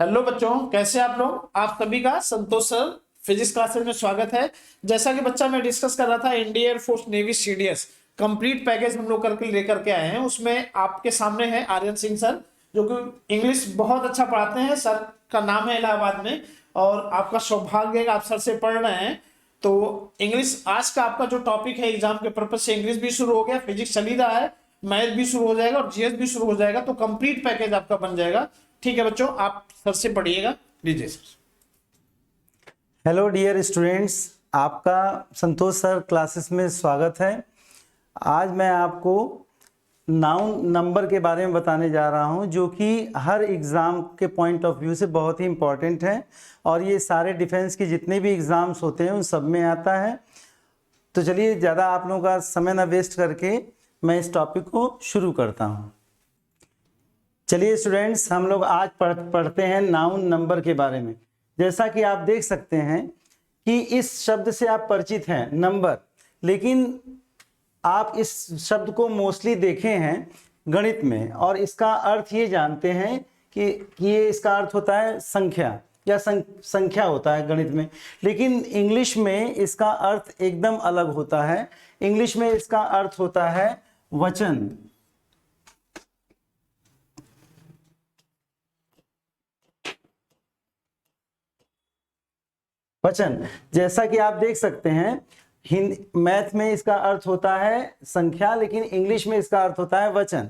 Hello बच्चों, कैसे आप लोग। आप सभी का संतोष सर फिजिक्स क्लासेस में स्वागत है। जैसा कि बच्चा मैं डिस्कस कर रहा था, Indian air force navy CDS complete package हम लोग करके लेकर के आए हैं। उसमें आपके सामने है आर्यन सिंह सर, जो कि इंग्लिश बहुत अच्छा पढ़ाते हैं। सर का नाम है इलाहाबाद में, और आपका सौभाग्य है कि आप सर से पढ़ रहे हैं। तो इंग्लिश आज का आपका जो टॉपिक है, एग्जाम के पर्पज से इंग्लिश भी शुरू हो गया, फिजिक्स चल ही रहा है, मैथ भी शुरू हो जाएगा और जीएस भी शुरू हो जाएगा। तो कंप्लीट पैकेज आपका बन जाएगा। ठीक है बच्चों, आप सर से पढ़िएगा। लीजिए सर। हेलो डियर स्टूडेंट्स, आपका संतोष सर क्लासेस में स्वागत है। आज मैं आपको नाउन नंबर के बारे में बताने जा रहा हूं, जो कि हर एग्ज़ाम के पॉइंट ऑफ व्यू से बहुत ही इम्पॉर्टेंट है और ये सारे डिफेंस के जितने भी एग्ज़ाम्स होते हैं उन सब में आता है। तो चलिए, ज़्यादा आप लोगों का समय ना वेस्ट करके मैं इस टॉपिक को शुरू करता हूँ। चलिए स्टूडेंट्स, हम लोग आज पढ़ते हैं नाउन नंबर के बारे में। जैसा कि आप देख सकते हैं कि इस शब्द से आप परिचित हैं नंबर, लेकिन आप इस शब्द को मोस्टली देखे हैं गणित में और इसका अर्थ ये जानते हैं कि ये इसका अर्थ होता है संख्या या संख्या होता है गणित में। लेकिन इंग्लिश में इसका अर्थ एकदम अलग होता है। इंग्लिश में इसका अर्थ होता है वचन। वचन, जैसा कि आप देख सकते हैं, मैथ में इसका अर्थ होता है संख्या, लेकिन इंग्लिश में इसका अर्थ होता है वचन।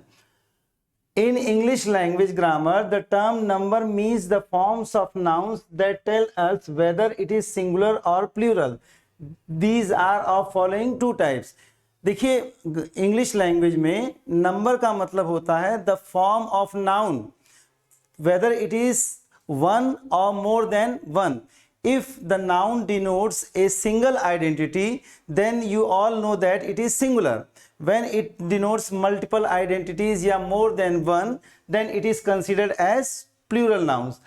In English language grammar the term number means the forms of nouns that tell us whether it is singular और plural. These are of following two types. देखिए, इंग्लिश लैंग्वेज में नंबर का मतलब होता है the form of noun, whether it is one or more than one. If the noun denotes a single identity, then you all know that it is singular. When it denotes multiple identities या more than one, then it is considered as plural nouns.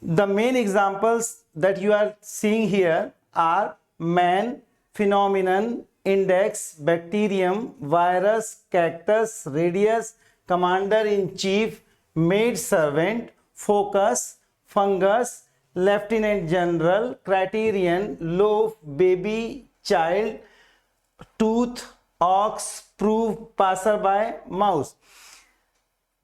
The main examples that you are seeing here are man, phenomenon, index, bacterium, virus, cactus, radius, commander in chief, maid servant, focus, fungus, lieutenant general, criterion, loaf, baby, child, tooth, ox, proof, passerby, mouse।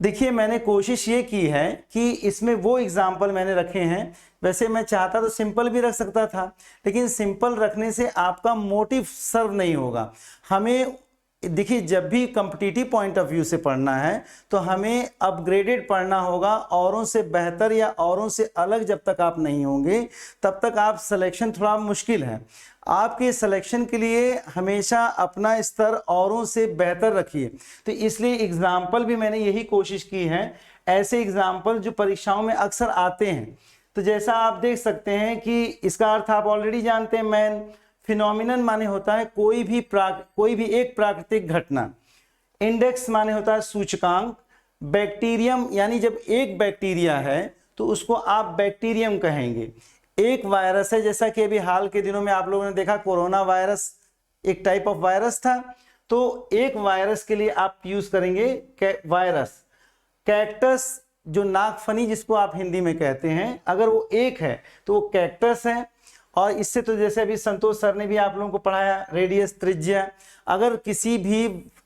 देखिए, मैंने कोशिश ये की है कि इसमें वो example मैंने रखे हैं। वैसे मैं चाहता तो सिंपल भी रख सकता था, लेकिन सिंपल रखने से आपका मोटिव सर्व नहीं होगा। हमें देखिए, जब भी कॉम्पिटिटिव पॉइंट ऑफ व्यू से पढ़ना है तो हमें अपग्रेडेड पढ़ना होगा। औरों से बेहतर या औरों से अलग जब तक आप नहीं होंगे तब तक आप सिलेक्शन थोड़ा मुश्किल है। आपके सिलेक्शन के लिए हमेशा अपना स्तर औरों से बेहतर रखिए। तो इसलिए एग्जाम्पल भी मैंने यही कोशिश की है, ऐसे एग्जाम्पल जो परीक्षाओं में अक्सर आते हैं। तो जैसा आप देख सकते हैं कि इसका अर्थ आप ऑलरेडी जानते हैं, मैन। फिनोमिनन माने होता है कोई भी एक प्राकृतिक घटना। इंडेक्स माने होता है सूचकांक। बैक्टीरियम यानी जब एक बैक्टीरिया है तो उसको आप बैक्टीरियम कहेंगे। एक वायरस है, जैसा कि अभी हाल के दिनों में आप लोगों ने देखा, कोरोना वायरस एक टाइप ऑफ वायरस था, तो एक वायरस के लिए आप यूज करेंगे वायरस। कैक्टस, जो नागफनी जिसको आप हिंदी में कहते हैं, अगर वो एक है तो वो कैक्टस है। और इससे तो जैसे अभी संतोष सर ने भी आप लोगों को पढ़ाया, रेडियस त्रिज्या। अगर किसी भी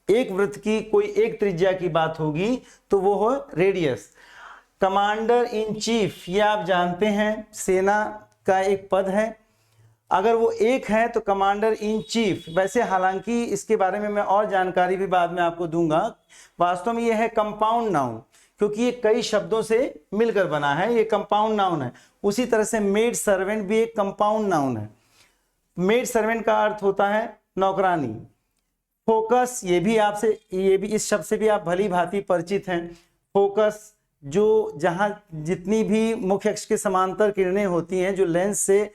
एक वृत्त की कोई एक त्रिज्या की बात होगी तो वो हो रेडियस। कमांडर इन चीफ, ये आप जानते हैं सेना का एक पद है। अगर वो एक है तो कमांडर इन चीफ। वैसे हालांकि इसके बारे में मैं और जानकारी भी बाद में आपको दूंगा। वास्तव में ये है कंपाउंड नाउन, क्योंकि ये कई शब्दों से मिलकर बना है, ये कंपाउंड नाउन है। उसी तरह से मेड सर्वेंट भी एक कंपाउंड नाउन है। मेड सर्वेंट का अर्थ होता है नौकरानी। फोकस, ये भी इस शब्द से भी आप भली भांति परिचित हैं। फोकस, जो जहां जितनी भी मुख्य अक्ष के समांतर किरणें होती हैं, जो लेंस से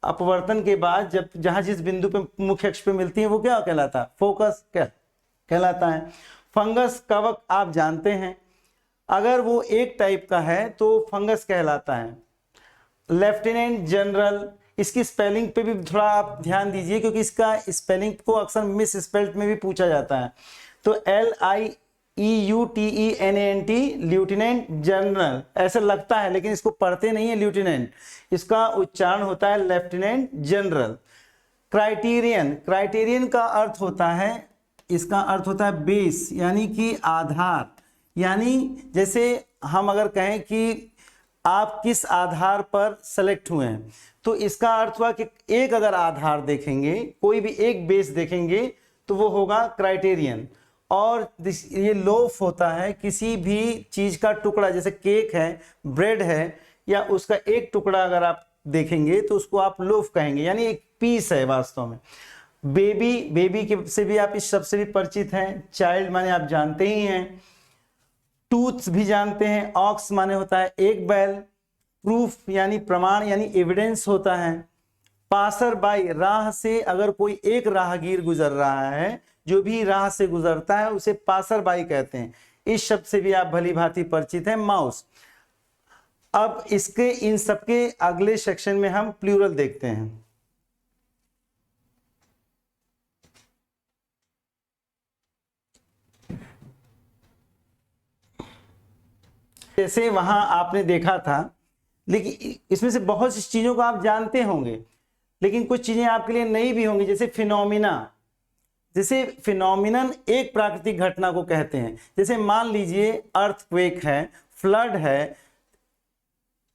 अपवर्तन के बाद जहां जिस बिंदु पे मुख्य अक्ष पे मिलती हैं, वो क्या कहलाता है? फोकस कहलाता है। फंगस, कवक आप जानते हैं, अगर वो एक टाइप का है तो फंगस कहलाता है। लेफ्टिनेंट जनरल, इसकी स्पेलिंग पे भी थोड़ा आप ध्यान दीजिए, क्योंकि इसका स्पेलिंग को अक्सर मिस स्पेल्ड में भी पूछा जाता है। तो EUTENANT, ल्यूटिनेंट जनरल ऐसा लगता है, लेकिन इसको पढ़ते नहीं है ल्यूटिनेंट, इसका उच्चारण होता है लेफ्टिनेंट जनरल। क्राइटेरियन, क्राइटेरियन का अर्थ होता है, इसका अर्थ होता है बेस, यानी कि आधार। यानी जैसे हम अगर कहें कि आप किस आधार पर सेलेक्ट हुए हैं, तो इसका अर्थ हुआ कि एक अगर आधार देखेंगे, कोई भी एक बेस देखेंगे तो वो होगा क्राइटेरियन। और ये लोफ होता है, किसी भी चीज का टुकड़ा, जैसे केक है, ब्रेड है, या उसका एक टुकड़ा अगर आप देखेंगे तो उसको आप लोफ कहेंगे, यानी एक पीस है वास्तव में। बेबी, बेबी के से भी आप इस शब्द से भी परिचित हैं। चाइल्ड माने आप जानते ही हैं। टूथ भी जानते हैं। ऑक्स माने होता है एक बैल। प्रूफ यानी प्रमाण, यानी एविडेंस होता है। पासर बाई, राह से अगर कोई एक राहगीर गुजर रहा है, जो भी राह से गुजरता है उसे पासर बाई कहते हैं। इस शब्द से भी आप भली भांति परिचित हैं, माउस। अब इसके इन सबके अगले सेक्शन में हम प्लूरल देखते हैं। जैसे वहां आपने देखा था, लेकिन इसमें से बहुत सी चीजों को आप जानते होंगे, लेकिन कुछ चीजें आपके लिए नई भी होंगी, जैसे फिनोमिना। जैसे फिनोमिनन एक प्राकृतिक घटना को कहते हैं। जैसे मान लीजिए अर्थक्वेक है, फ्लड है,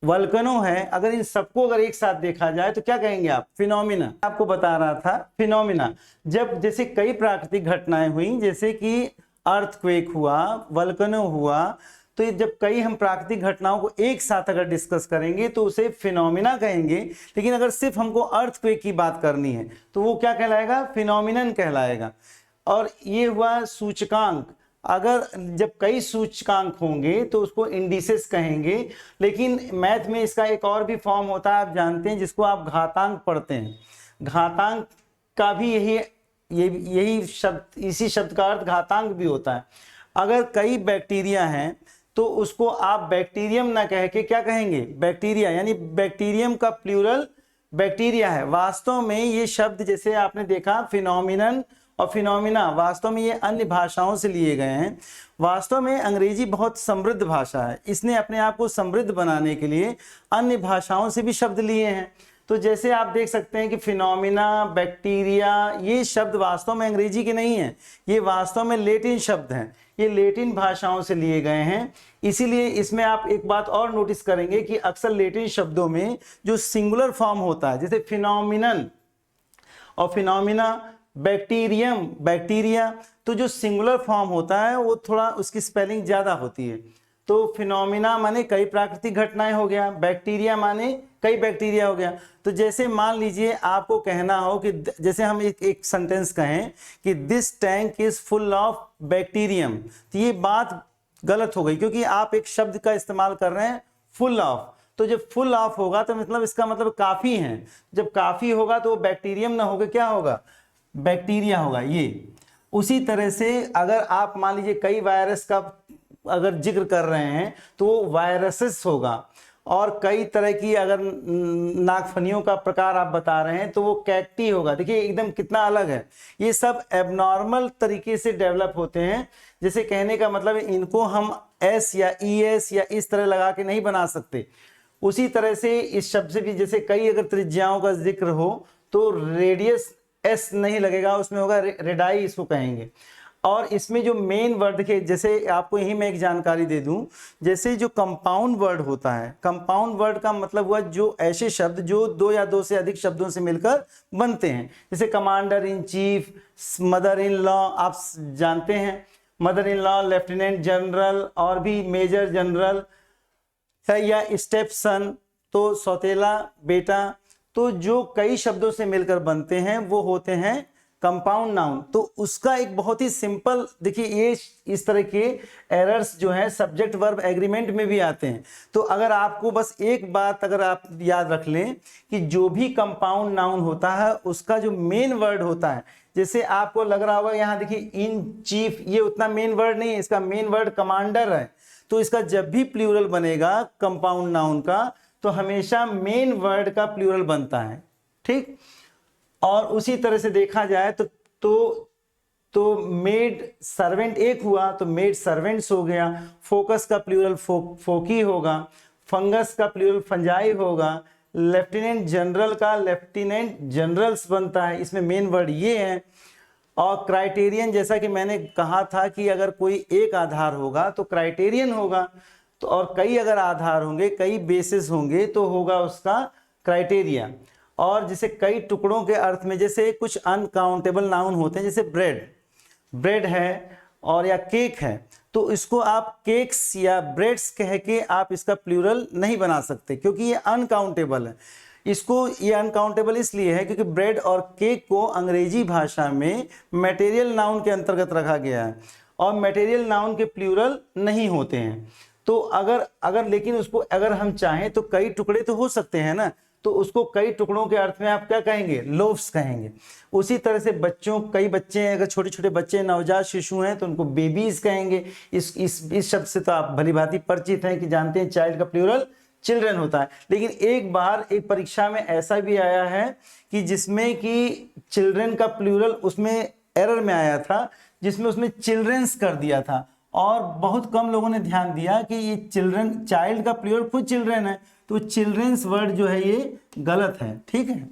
वल्कनो है, अगर इन सबको अगर एक साथ देखा जाए तो क्या कहेंगे आप? फिनोमिना। आपको बता रहा था फिनोमिना, जब जैसे कई प्राकृतिक घटनाएं हुई, जैसे कि अर्थक्वेक हुआ, वल्कनो हुआ, तो ये जब कई हम प्राकृतिक घटनाओं को एक साथ अगर डिस्कस करेंगे तो उसे फिनोमिना कहेंगे। लेकिन अगर सिर्फ हमको अर्थक्वेक की बात करनी है तो वो क्या कहलाएगा? फिनोमिनन कहलाएगा। और ये हुआ सूचकांक। अगर जब कई सूचकांक होंगे तो उसको इंडिसेस कहेंगे। लेकिन मैथ में इसका एक और भी फॉर्म होता है, आप जानते हैं, जिसको आप घातांक पढ़ते हैं। घातांक का भी यही शब्द, इसी शब्द का अर्थ घातांक भी होता है। अगर कई बैक्टीरिया हैं तो उसको आप बैक्टीरियम ना कह के क्या कहेंगे? बैक्टीरिया, यानी बैक्टीरियम का प्लूरल बैक्टीरिया है। वास्तव में ये शब्द, जैसे आपने देखा फिनोमिनन और फिनोमिना, वास्तव में ये अन्य भाषाओं से लिए गए हैं। वास्तव में अंग्रेजी बहुत समृद्ध भाषा है, इसने अपने आप को समृद्ध बनाने के लिए अन्य भाषाओं से भी शब्द लिए हैं। तो जैसे आप देख सकते हैं कि फिनोमिना, बैक्टीरिया, ये शब्द वास्तव में अंग्रेजी के नहीं हैं, ये वास्तव में लैटिन शब्द हैं, ये लैटिन भाषाओं से लिए गए हैं। इसीलिए इसमें आप एक बात और नोटिस करेंगे कि अक्सर लैटिन शब्दों में जो सिंगुलर फॉर्म होता है, जैसे फिनोमिनन और फिनोमिना, बैक्टीरियम, बैक्टीरिया, तो जो सिंगुलर फॉर्म होता है वो थोड़ा उसकी स्पेलिंग ज़्यादा होती है। तो फिनोमिना माने कई प्राकृतिक घटनाएं हो गया, बैक्टीरिया माने कई बैक्टीरिया हो गया। तो जैसे मान लीजिए आपको कहना हो कि जैसे हम एक सेंटेंस कहें कि this tank is full of bacterium, तो ये बात गलत हो गई, क्योंकि आप एक शब्द का इस्तेमाल कर रहे हैं फुल ऑफ। तो जब फुल ऑफ होगा तो मतलब इसका मतलब काफ़ी है। जब काफ़ी होगा तो वो बैक्टीरियम ना होगा, क्या होगा? बैक्टीरिया होगा। ये उसी तरह से अगर आप मान लीजिए कई वायरस का अगर जिक्र कर रहे हैं तो वो वायरसेस होगा। और कई तरह की अगर नागफनियों का प्रकार आप बता रहे हैं तो वो कैक्टी होगा। देखिए एकदम कितना अलग है। ये सब एबनॉर्मल तरीके से डेवलप होते हैं। जैसे कहने का मतलब इनको हम एस या ई एस या इस तरह लगा के नहीं बना सकते। उसी तरह से इस शब्द से भी जैसे कई अगर त्रिज्याओं का जिक्र हो तो रेडियस एस नहीं लगेगा, उसमें होगा रेडाई, इसको कहेंगे। और इसमें जो मेन वर्ड के, जैसे आपको यही मैं एक जानकारी दे दूं, जैसे जो कंपाउंड वर्ड होता है, कंपाउंड वर्ड का मतलब हुआ जो ऐसे शब्द जो दो या दो से अधिक शब्दों से मिलकर बनते हैं। जैसे commander in chief, mother in law, आप जानते हैं, mother in law, lieutenant general और भी मेजर जनरल, या स्टेप सन, तो सौतेला बेटा। तो जो कई शब्दों से मिलकर बनते हैं वो होते हैं कंपाउंड नाउन। तो उसका एक बहुत ही सिंपल, देखिए ये इस तरह के एरर्स जो है सब्जेक्ट वर्ब एग्रीमेंट में भी आते हैं। तो अगर आपको बस एक बात अगर आप याद रख लें कि जो भी कंपाउंड नाउन होता है उसका जो मेन वर्ड होता है, जैसे आपको लग रहा होगा यहाँ देखिए इन चीफ, ये उतना मेन वर्ड नहीं है, इसका मेन वर्ड कमांडर है। तो इसका जब भी प्लूरल बनेगा कंपाउंड नाउन का तो हमेशा मेन वर्ड का प्लूरल बनता है, ठीक। और उसी तरह से देखा जाए तो तो मेड सर्वेंट एक हुआ तो मेड सर्वेंट्स हो गया। फोकस का प्लूरल फोकी होगा। फंगस का प्लूरल फंजाई होगा। लेफ्टिनेंट जनरल का लेफ्टिनेंट जनरल्स बनता है, इसमें मेन वर्ड ये है। और क्राइटेरियन, जैसा कि मैंने कहा था कि अगर कोई एक आधार होगा तो क्राइटेरियन होगा, तो और कई अगर आधार होंगे, कई बेसिस होंगे तो होगा उसका क्राइटेरिया। और जैसे कई टुकड़ों के अर्थ में, जैसे कुछ अनकाउंटेबल नाउन होते हैं, जैसे ब्रेड है और या केक है, तो इसको आप केक्स या ब्रेड्स कह के आप इसका प्लूरल नहीं बना सकते, क्योंकि ये अनकाउंटेबल है। इसको ये अनकाउंटेबल इसलिए है क्योंकि ब्रेड और केक को अंग्रेजी भाषा में मटेरियल नाउन के अंतर्गत रखा गया है और मटेरियल नाउन के प्लूरल नहीं होते हैं। तो अगर लेकिन उसको अगर हम चाहें तो कई टुकड़े तो हो सकते हैं ना, तो उसको कई टुकड़ों के अर्थ में आप क्या कहेंगे, लोव्स कहेंगे। उसी तरह से बच्चों, कई बच्चे हैं, अगर छोटे छोटे बच्चे नवजात शिशु हैं तो उनको बेबीज कहेंगे। इस शब्द से तो आप भली भांति परिचित हैं कि जानते हैं चाइल्ड का प्लूरल चिल्ड्रन होता है। लेकिन एक बार एक परीक्षा में ऐसा भी आया है कि जिसमें कि चिल्ड्रन का प्लूरल उसमें एरर में आया था, जिसमें उसने चिल्ड्रंस कर दिया था और बहुत कम लोगों ने ध्यान दिया कि ये चिल्ड्रन, चाइल्ड का प्लूरल खुद चिल्ड्रन है, तो चिल्ड्रंस वर्ड जो है ये गलत है, ठीक है।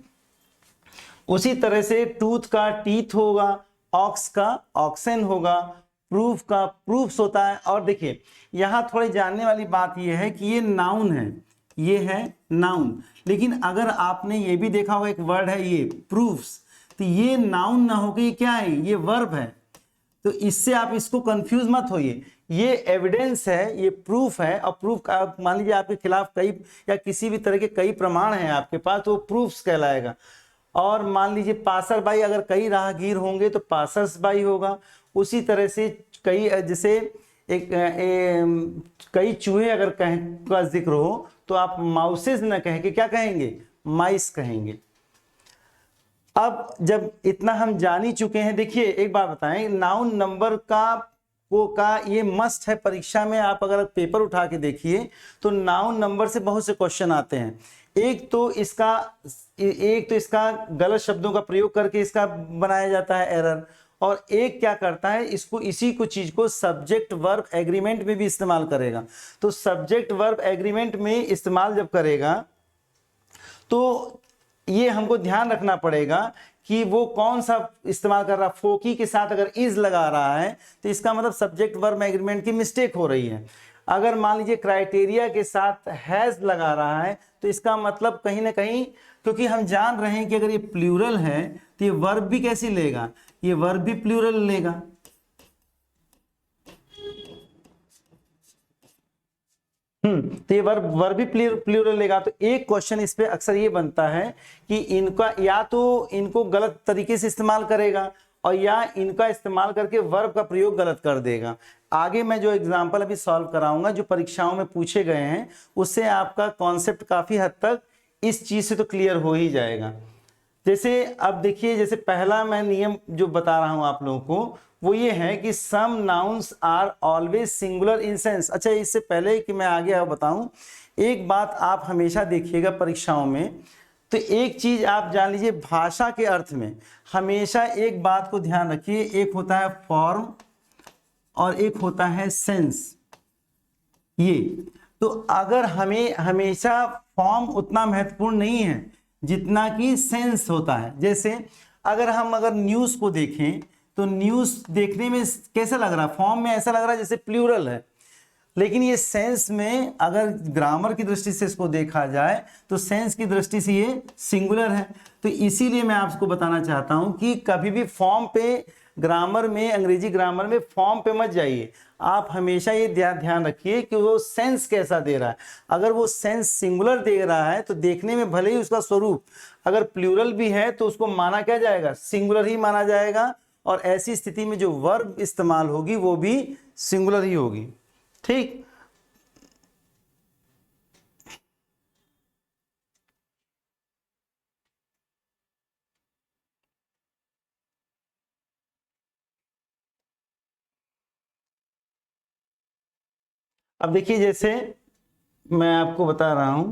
उसी तरह से टूथ का टीथ होगा, ऑक्स का ऑक्सन होगा, प्रूफ का प्रूफ्स होता है। और देखिए यहां थोड़ी जानने वाली बात यह है कि ये नाउन है, ये है नाउन, लेकिन अगर आपने ये भी देखा होगा एक वर्ड है ये प्रूफ्स, तो ये नाउन ना होकर ये क्या है, ये वर्ब है। तो इससे आप इसको कंफ्यूज मत होइए, ये एविडेंस है, ये प्रूफ है। और प्रूफ का मान लीजिए आपके खिलाफ कई या किसी भी तरह के कई प्रमाण हैं आपके पास, तो प्रूफ्स कहलाएगा। और मान लीजिए पासर बाई, अगर कई राहगीर होंगे तो पासर्स बाई होगा। उसी तरह से कई, जैसे कई चूहे अगर का जिक्र हो तो आप माउसेस न कह के क्या कहेंगे, माइस कहेंगे। अब जब इतना हम जान ही चुके हैं, देखिए एक बात बताएं, नाउन नंबर का ये मस्ट है परीक्षा में। आप अगर पेपर उठा के देखिए तो नाउन नंबर से बहुत से क्वेश्चन आते हैं। एक तो इसका गलत शब्दों का प्रयोग करके इसका बनाया जाता है एरर, और एक क्या करता है, इसी को चीज को सब्जेक्ट वर्ब एग्रीमेंट में भी इस्तेमाल करेगा। तो सब्जेक्ट वर्ब एग्रीमेंट में इस्तेमाल जब करेगा तो ये हमको ध्यान रखना पड़ेगा कि वो कौन सा इस्तेमाल कर रहा है। फोकी के साथ अगर इज लगा रहा है तो इसका मतलब सब्जेक्ट वर्ब एग्रीमेंट की मिस्टेक हो रही है। अगर मान लीजिए क्राइटेरिया के साथ हैज लगा रहा है तो इसका मतलब कहीं ना कहीं, क्योंकि हम जान रहे हैं कि अगर ये प्लूरल है तो ये वर्ब भी कैसी लेगा, ये वर्ब भी प्लूरल लेगा। तो ये वर्ब भी प्लूरल लेगा। तो एक क्वेश्चन इस पे अक्सर ये बनता है कि इनका या तो इनको गलत तरीके से इस्तेमाल करेगा और या इनका इस्तेमाल करके वर्ब का प्रयोग गलत कर देगा। आगे मैं जो एग्जांपल अभी सॉल्व कराऊंगा जो परीक्षाओं में पूछे गए हैं, उससे आपका कॉन्सेप्ट काफी हद तक इस चीज से तो क्लियर हो ही जाएगा। जैसे अब देखिए, जैसे पहला मैं नियम जो बता रहा हूं आप लोगों को वो ये है कि some nouns are always singular in sense. अच्छा, इससे पहले कि मैं आगे बताऊं, एक बात आप हमेशा देखिएगा परीक्षाओं में, तो एक चीज आप जान लीजिए, भाषा के अर्थ में हमेशा एक बात को ध्यान रखिए, एक होता है फॉर्म और एक होता है सेंस। ये तो अगर हमें हमेशा फॉर्म उतना महत्वपूर्ण नहीं है जितना कि सेंस होता है। जैसे अगर न्यूज को देखें तो न्यूज देखने में कैसा लग रहा है, फॉर्म में ऐसा लग रहा है जैसे प्लूरल है, लेकिन ये सेंस में अगर ग्रामर की दृष्टि से इसको देखा जाए तो सेंस की दृष्टि से ये सिंगुलर है। तो इसीलिए मैं आपको बताना चाहता हूं कि कभी भी फॉर्म पे ग्रामर में, अंग्रेजी ग्रामर में फॉर्म पे मत जाइए। आप हमेशा ये ध्यान रखिए कि वो सेंस कैसा दे रहा है। अगर वो सेंस सिंगुलर दे रहा है तो देखने में भले ही उसका स्वरूप अगर प्लूरल भी है तो उसको माना क्या जाएगा, सिंगुलर ही माना जाएगा। और ऐसी स्थिति में जो वर्ब इस्तेमाल होगी वो भी सिंगुलर ही होगी। ठीक, अब देखिए जैसे मैं आपको बता रहा हूं,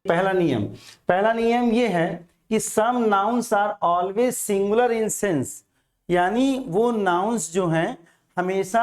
पहला नियम ये है कि some nouns are always singular in sense, यानी वो नाउन्स जो हैं हमेशा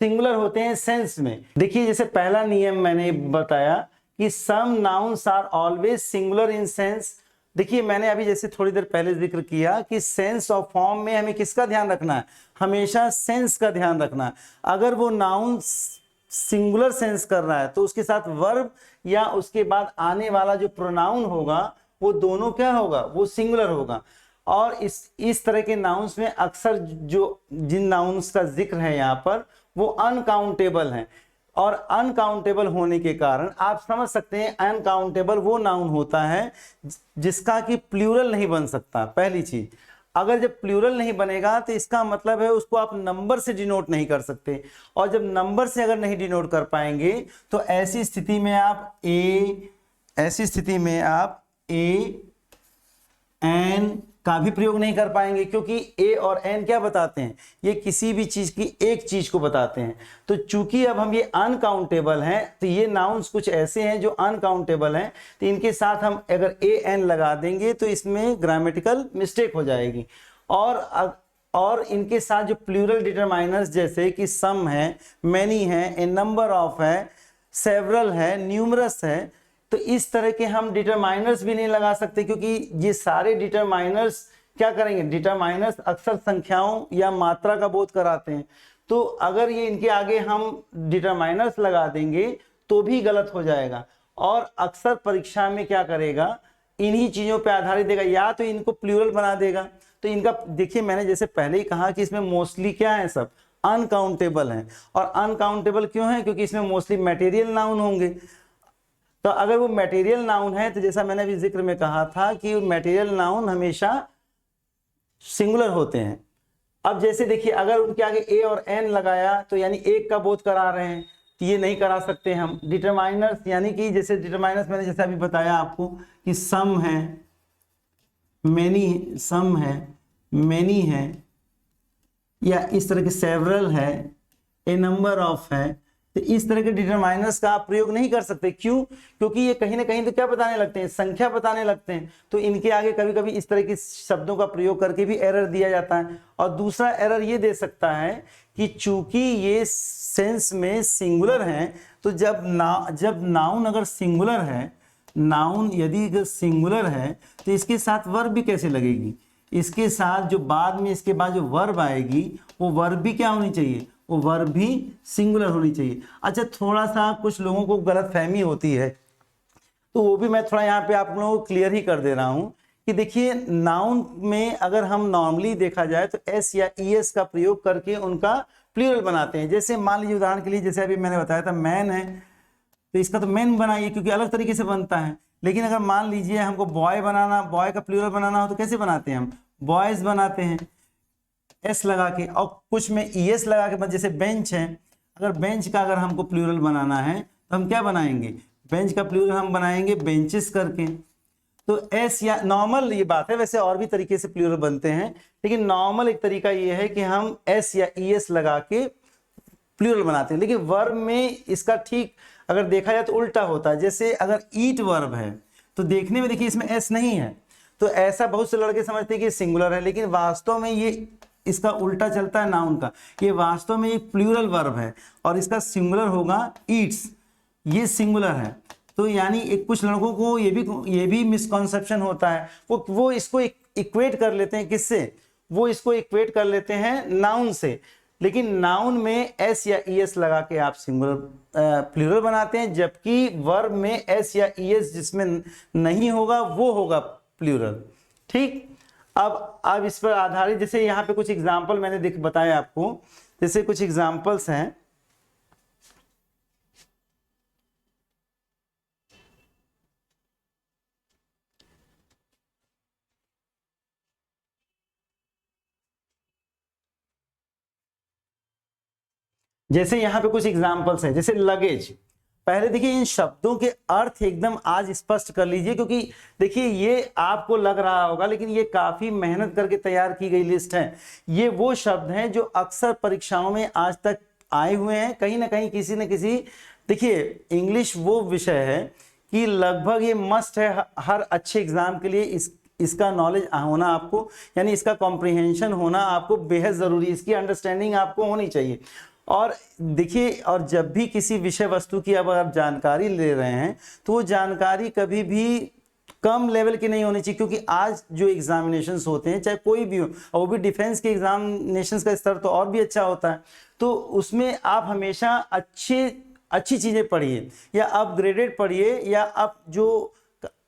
सिंगुलर होते हैं सेंस में। देखिए जैसे पहला नियम मैंने बताया कि some nouns are always singular in sense. देखिए मैंने अभी जैसे थोड़ी देर पहले जिक्र किया कि सेंस और फॉर्म में हमें किसका ध्यान रखना है, हमेशा सेंस का ध्यान रखना है। अगर वो नाउन सिंगुलर सेंस कर रहा है तो उसके साथ वर्ब या उसके बाद आने वाला जो प्रोनाउन होगा वो दोनों क्या होगा, वो सिंगुलर होगा। और इस तरह के नाउन्स में अक्सर जो जिन नाउन्स का जिक्र है यहाँ पर वो अनकाउंटेबल हैं, और अनकाउंटेबल होने के कारण आप समझ सकते हैं अनकाउंटेबल वो नाउन होता है जिसका कि प्लूरल नहीं बन सकता। पहली चीज, अगर जब प्लूरल नहीं बनेगा तो इसका मतलब है उसको आप नंबर से डिनोट नहीं कर सकते, और जब नंबर से अगर नहीं डिनोट कर पाएंगे तो ऐसी स्थिति में आप ए एन का भी प्रयोग नहीं कर पाएंगे, क्योंकि ए और एन क्या बताते हैं, ये किसी भी चीज की एक चीज को बताते हैं। तो चूंकि अब हम ये अनकाउंटेबल हैं तो ये नाउन्स कुछ ऐसे हैं जो अनकाउंटेबल हैं, तो इनके साथ हम अगर ए एन लगा देंगे तो इसमें ग्रामेटिकल मिस्टेक हो जाएगी। और इनके साथ जो प्लूरल डिटरमाइनर्स जैसे कि सम है, मैनी है, ए नंबर ऑफ है, सेवरल है, न्यूमरस है, तो इस तरह के हम डिटरमाइनर्स भी नहीं लगा सकते, क्योंकि ये सारे डिटरमाइनर्स क्या करेंगे, डिटरमाइनर्स अक्सर संख्याओं या मात्रा का बोध कराते हैं। तो अगर ये इनके आगे हम डिटरमाइनर्स लगा देंगे तो भी गलत हो जाएगा, और अक्सर परीक्षा में क्या करेगा, इन्हीं चीजों पे आधारित देगा, या तो इनको प्लूरल बना देगा। तो इनका देखिए मैंने जैसे पहले ही कहा कि इसमें मोस्टली क्या है, सब अनकाउंटेबल हैं। और अनकाउंटेबल क्यों है, क्योंकि इसमें मोस्टली मटेरियल नाउन होंगे। तो अगर वो मटेरियल नाउन है तो जैसा मैंने अभी जिक्र में कहा था कि मटेरियल नाउन हमेशा सिंगुलर होते हैं। अब जैसे देखिए अगर उनके आगे ए और एन लगाया तो यानी एक का बोध करा रहे हैं, तो ये नहीं करा सकते हम। डिटरमाइनर्स यानी कि जैसे डिटरमाइनर्स मैंने जैसे अभी बताया आपको कि सम है, मैनी है, या इस तरह के सेवरल है, ए नंबर ऑफ है, तो इस तरह के डिटरमाइनर्स का आप प्रयोग नहीं कर सकते। क्यों? क्योंकि ये कहीं ना कहीं तो क्या बताने लगते हैं, संख्या बताने लगते हैं। तो इनके आगे कभी कभी इस तरह के शब्दों का प्रयोग करके भी एरर दिया जाता है। और दूसरा एरर ये दे सकता है कि चूंकि ये सेंस में सिंगुलर हैं, तो जब नाउन अगर सिंगुलर है, नाउन यदि सिंगुलर है तो इसके साथ वर्ब भी कैसे लगेगी, इसके साथ जो बाद में इसके बाद जो वर्ब आएगी वो वर्ब भी क्या होनी चाहिए, वो वर्ब भी सिंगुलर होनी चाहिए। अच्छा थोड़ा सा कुछ लोगों को गलतफहमी होती है, तो वो भी मैं थोड़ा यहाँ पे आप लोगों को क्लियर ही कर दे रहा हूँ कि देखिए नाउन में अगर हम नॉर्मली देखा जाए तो एस या ईएस का प्रयोग करके उनका प्लूरल बनाते हैं। जैसे मान लीजिए उदाहरण के लिए जैसे अभी मैंने बताया था मैन है, तो इसका तो मैन बनाइए क्योंकि अलग तरीके से बनता है। लेकिन अगर मान लीजिए हमको बॉय बनाना, बॉय का प्लूरल बनाना हो तो कैसे बनाते हैं हम, बॉयज बनाते हैं एस लगा के, और कुछ में ईएस लगा के। जैसे बेंच है, अगर बेंच का अगर हमको प्लूरल बनाना है तो हम क्या बनाएंगे, बेंच का प्लूरल हम बनाएंगे बेंचेस करके। तो एस या नॉर्मल ये बात है, वैसे और भी तरीके से प्लूरल बनते हैं, लेकिन नॉर्मल एक तरीका ये है कि हम एस या ईएस लगा के प्लूरल बनाते हैं। लेकिन वर्ब में इसका ठीक अगर देखा जाए तो उल्टा होता है। जैसे अगर ईट वर्ब है तो देखने में देखिए इसमें एस नहीं है, तो ऐसा बहुत से लड़के समझते हैं कि सिंगुलर है, लेकिन वास्तव में ये इसका उल्टा चलता है नाउन का। ये वास्तव में एक प्लूरल वर्ब है और इसका सिंगुलर होगा ईट्स, ये सिंगुलर है। तो यानी एक कुछ लड़कों को ये भी मिसकॉन्सेप्शन होता है, वो इसको इक्वेट कर लेते हैं किससे, वो इसको इक्वेट कर लेते हैं नाउन से। लेकिन नाउन में एस या ईएस लगा के आप सिंगुलर प्लूरल बनाते हैं, जबकि वर्ब में एस या ईएस जिसमें नहीं होगा वो होगा प्लूरल। ठीक, अब इस पर आधारित जैसे यहाँ पे कुछ एग्जाम्पल मैंने बताया आपको, जैसे कुछ एग्जाम्पल्स हैं। जैसे यहाँ पे कुछ एग्जाम्पल्स हैं, जैसे लगेज। पहले देखिए इन शब्दों के अर्थ एकदम आज स्पष्ट कर लीजिए, क्योंकि देखिए ये आपको लग रहा होगा लेकिन ये काफी मेहनत करके तैयार की गई लिस्ट है। ये वो शब्द हैं जो अक्सर परीक्षाओं में आज तक आए हुए हैं, कहीं ना कहीं किसी न किसी। देखिए इंग्लिश वो विषय है कि लगभग ये मस्ट है हर अच्छे एग्जाम के लिए, इसका नॉलेज होना आपको, यानी इसका कॉम्प्रिहेंशन होना आपको बेहद ज़रूरी है, इसकी अंडरस्टैंडिंग आपको होनी चाहिए। और देखिए, और जब भी किसी विषय वस्तु की अब आप जानकारी ले रहे हैं तो वो जानकारी कभी भी कम लेवल की नहीं होनी चाहिए, क्योंकि आज जो एग्जामिनेशंस होते हैं चाहे कोई भी हो, और वो भी डिफेंस के एग्जामिनेशंस का स्तर तो और भी अच्छा होता है, तो उसमें आप हमेशा अच्छी चीज़ें पढ़िए या अपग्रेडेड पढ़िए, या आप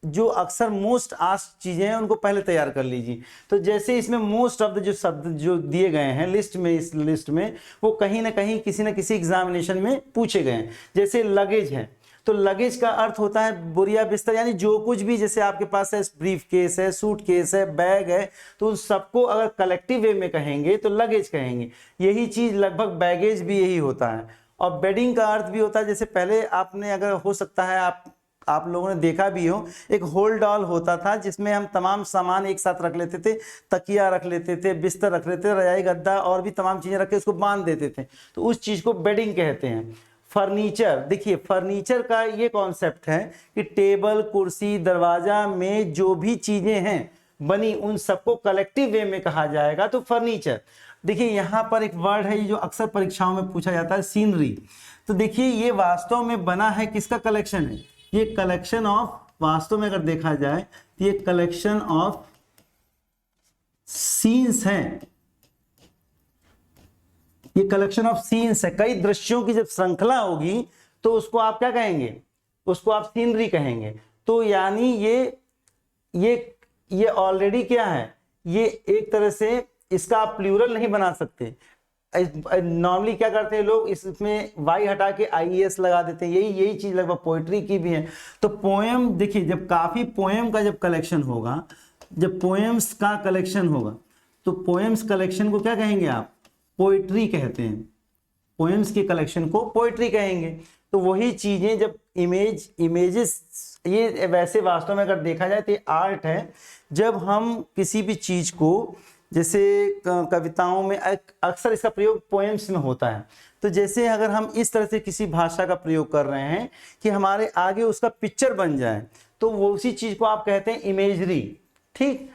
जो अक्सर मोस्ट आस्क्ड चीज़ें हैं उनको पहले तैयार कर लीजिए। तो जैसे इसमें मोस्ट ऑफ द जो शब्द जो दिए गए हैं लिस्ट में, इस लिस्ट में वो कहीं ना कहीं किसी न किसी एग्जामिनेशन में पूछे गए हैं। जैसे लगेज है, तो लगेज का अर्थ होता है बोरिया बिस्तर, यानी जो कुछ भी जैसे आपके पास है, ब्रीफ केस है, सूट केस है, बैग है, तो उन सबको अगर कलेक्टिव वे में कहेंगे तो लगेज कहेंगे। यही चीज़ लगभग बैगेज भी यही होता है। और बेडिंग का अर्थ भी होता है, जैसे पहले आपने, अगर हो सकता है आप लोगों ने देखा भी हो, एक होल्ड ऑल होता था जिसमें हम तमाम सामान एक साथ रख लेते थे, तकिया रख लेते थे, बिस्तर रख लेते थे, रजाई गद्दा और भी तमाम चीज़ें रख के उसको बांध देते थे, तो उस चीज़ को बेडिंग कहते हैं। फर्नीचर, देखिए फर्नीचर का ये कॉन्सेप्ट है कि टेबल, कुर्सी, दरवाजा में जो भी चीज़ें हैं बनी, उन सबको कलेक्टिव वे में कहा जाएगा, तो फर्नीचर। देखिए यहाँ पर एक वर्ड है जो अक्सर परीक्षाओं में पूछा जाता है, सीनरी। तो देखिए ये वास्तव में बना है किसका कलेक्शन है, ये कलेक्शन ऑफ, वास्तव में अगर देखा जाए तो ये कलेक्शन ऑफ सीन्स है, ये कलेक्शन ऑफ सीन्स है। कई दृश्यों की जब श्रृंखला होगी तो उसको आप क्या कहेंगे, उसको आप सीनरी कहेंगे। तो यानी ये ऑलरेडी क्या है, ये एक तरह से इसका आप प्लूरल नहीं बना सकते। नॉर्मली क्या करते हैं लोग, इसमें वाई हटा के IES लगा देते हैं, यही चीज लगभग पोएट्री की भी है। तो पोएम, देखिए जब काफी पोएम का जब कलेक्शन होगा, जब पोएम्स का कलेक्शन होगा, तो पोएम्स कलेक्शन को क्या कहेंगे आप, पोएट्री कहते हैं। पोएम्स के कलेक्शन को पोएट्री कहेंगे। तो वही चीजें जब इमेजेस, ये वैसे वास्तव में अगर देखा जाए तो ये आर्ट है। जब हम किसी भी चीज को, जैसे कविताओं में अक्सर इसका प्रयोग पोएम्स में होता है, तो जैसे अगर हम इस तरह से किसी भाषा का प्रयोग कर रहे हैं कि हमारे आगे उसका पिक्चर बन जाए, तो वो उसी चीज को आप कहते हैं इमेजरी, ठीक।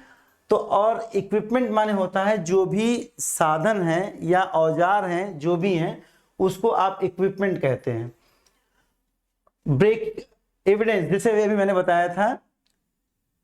तो और इक्विपमेंट माने होता है जो भी साधन है या औजार हैं जो भी हैं, उसको आप इक्विपमेंट कहते हैं। ब्रेक एविडेंस, जैसे अभी मैंने बताया था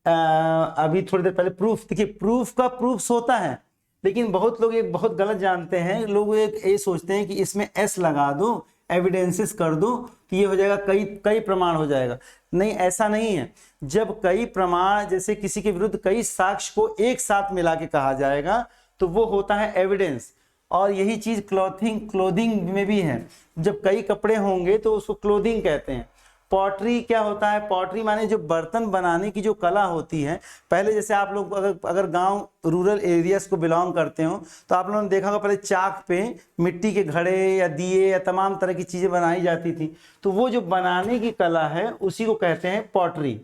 अभी थोड़ी देर पहले, प्रूफ। देखिए प्रूफ का प्रूफ्स होता है, लेकिन बहुत लोग एक बहुत गलत जानते हैं, लोग ये सोचते हैं कि इसमें एस लगा दो, एविडेंसेस कर दो कि ये हो जाएगा, कई प्रमाण हो जाएगा। नहीं, ऐसा नहीं है। जब कई प्रमाण, जैसे किसी के विरुद्ध कई साक्ष्य को एक साथ मिला के कहा जाएगा, तो वो होता है एविडेंस। और यही चीज क्लोथिंग में भी है। जब कई कपड़े होंगे तो उसको क्लोथिंग कहते हैं। पॉटरी क्या होता है, पॉटरी माने जो बर्तन बनाने की जो कला होती है। पहले जैसे आप लोग अगर गांव रूरल एरियाज को बिलोंग करते हो तो आप लोगों ने देखा होगा, पहले चाक पे मिट्टी के घड़े या दिए या तमाम तरह की चीज़ें बनाई जाती थी। तो वो जो बनाने की कला है उसी को कहते हैं पॉटरी।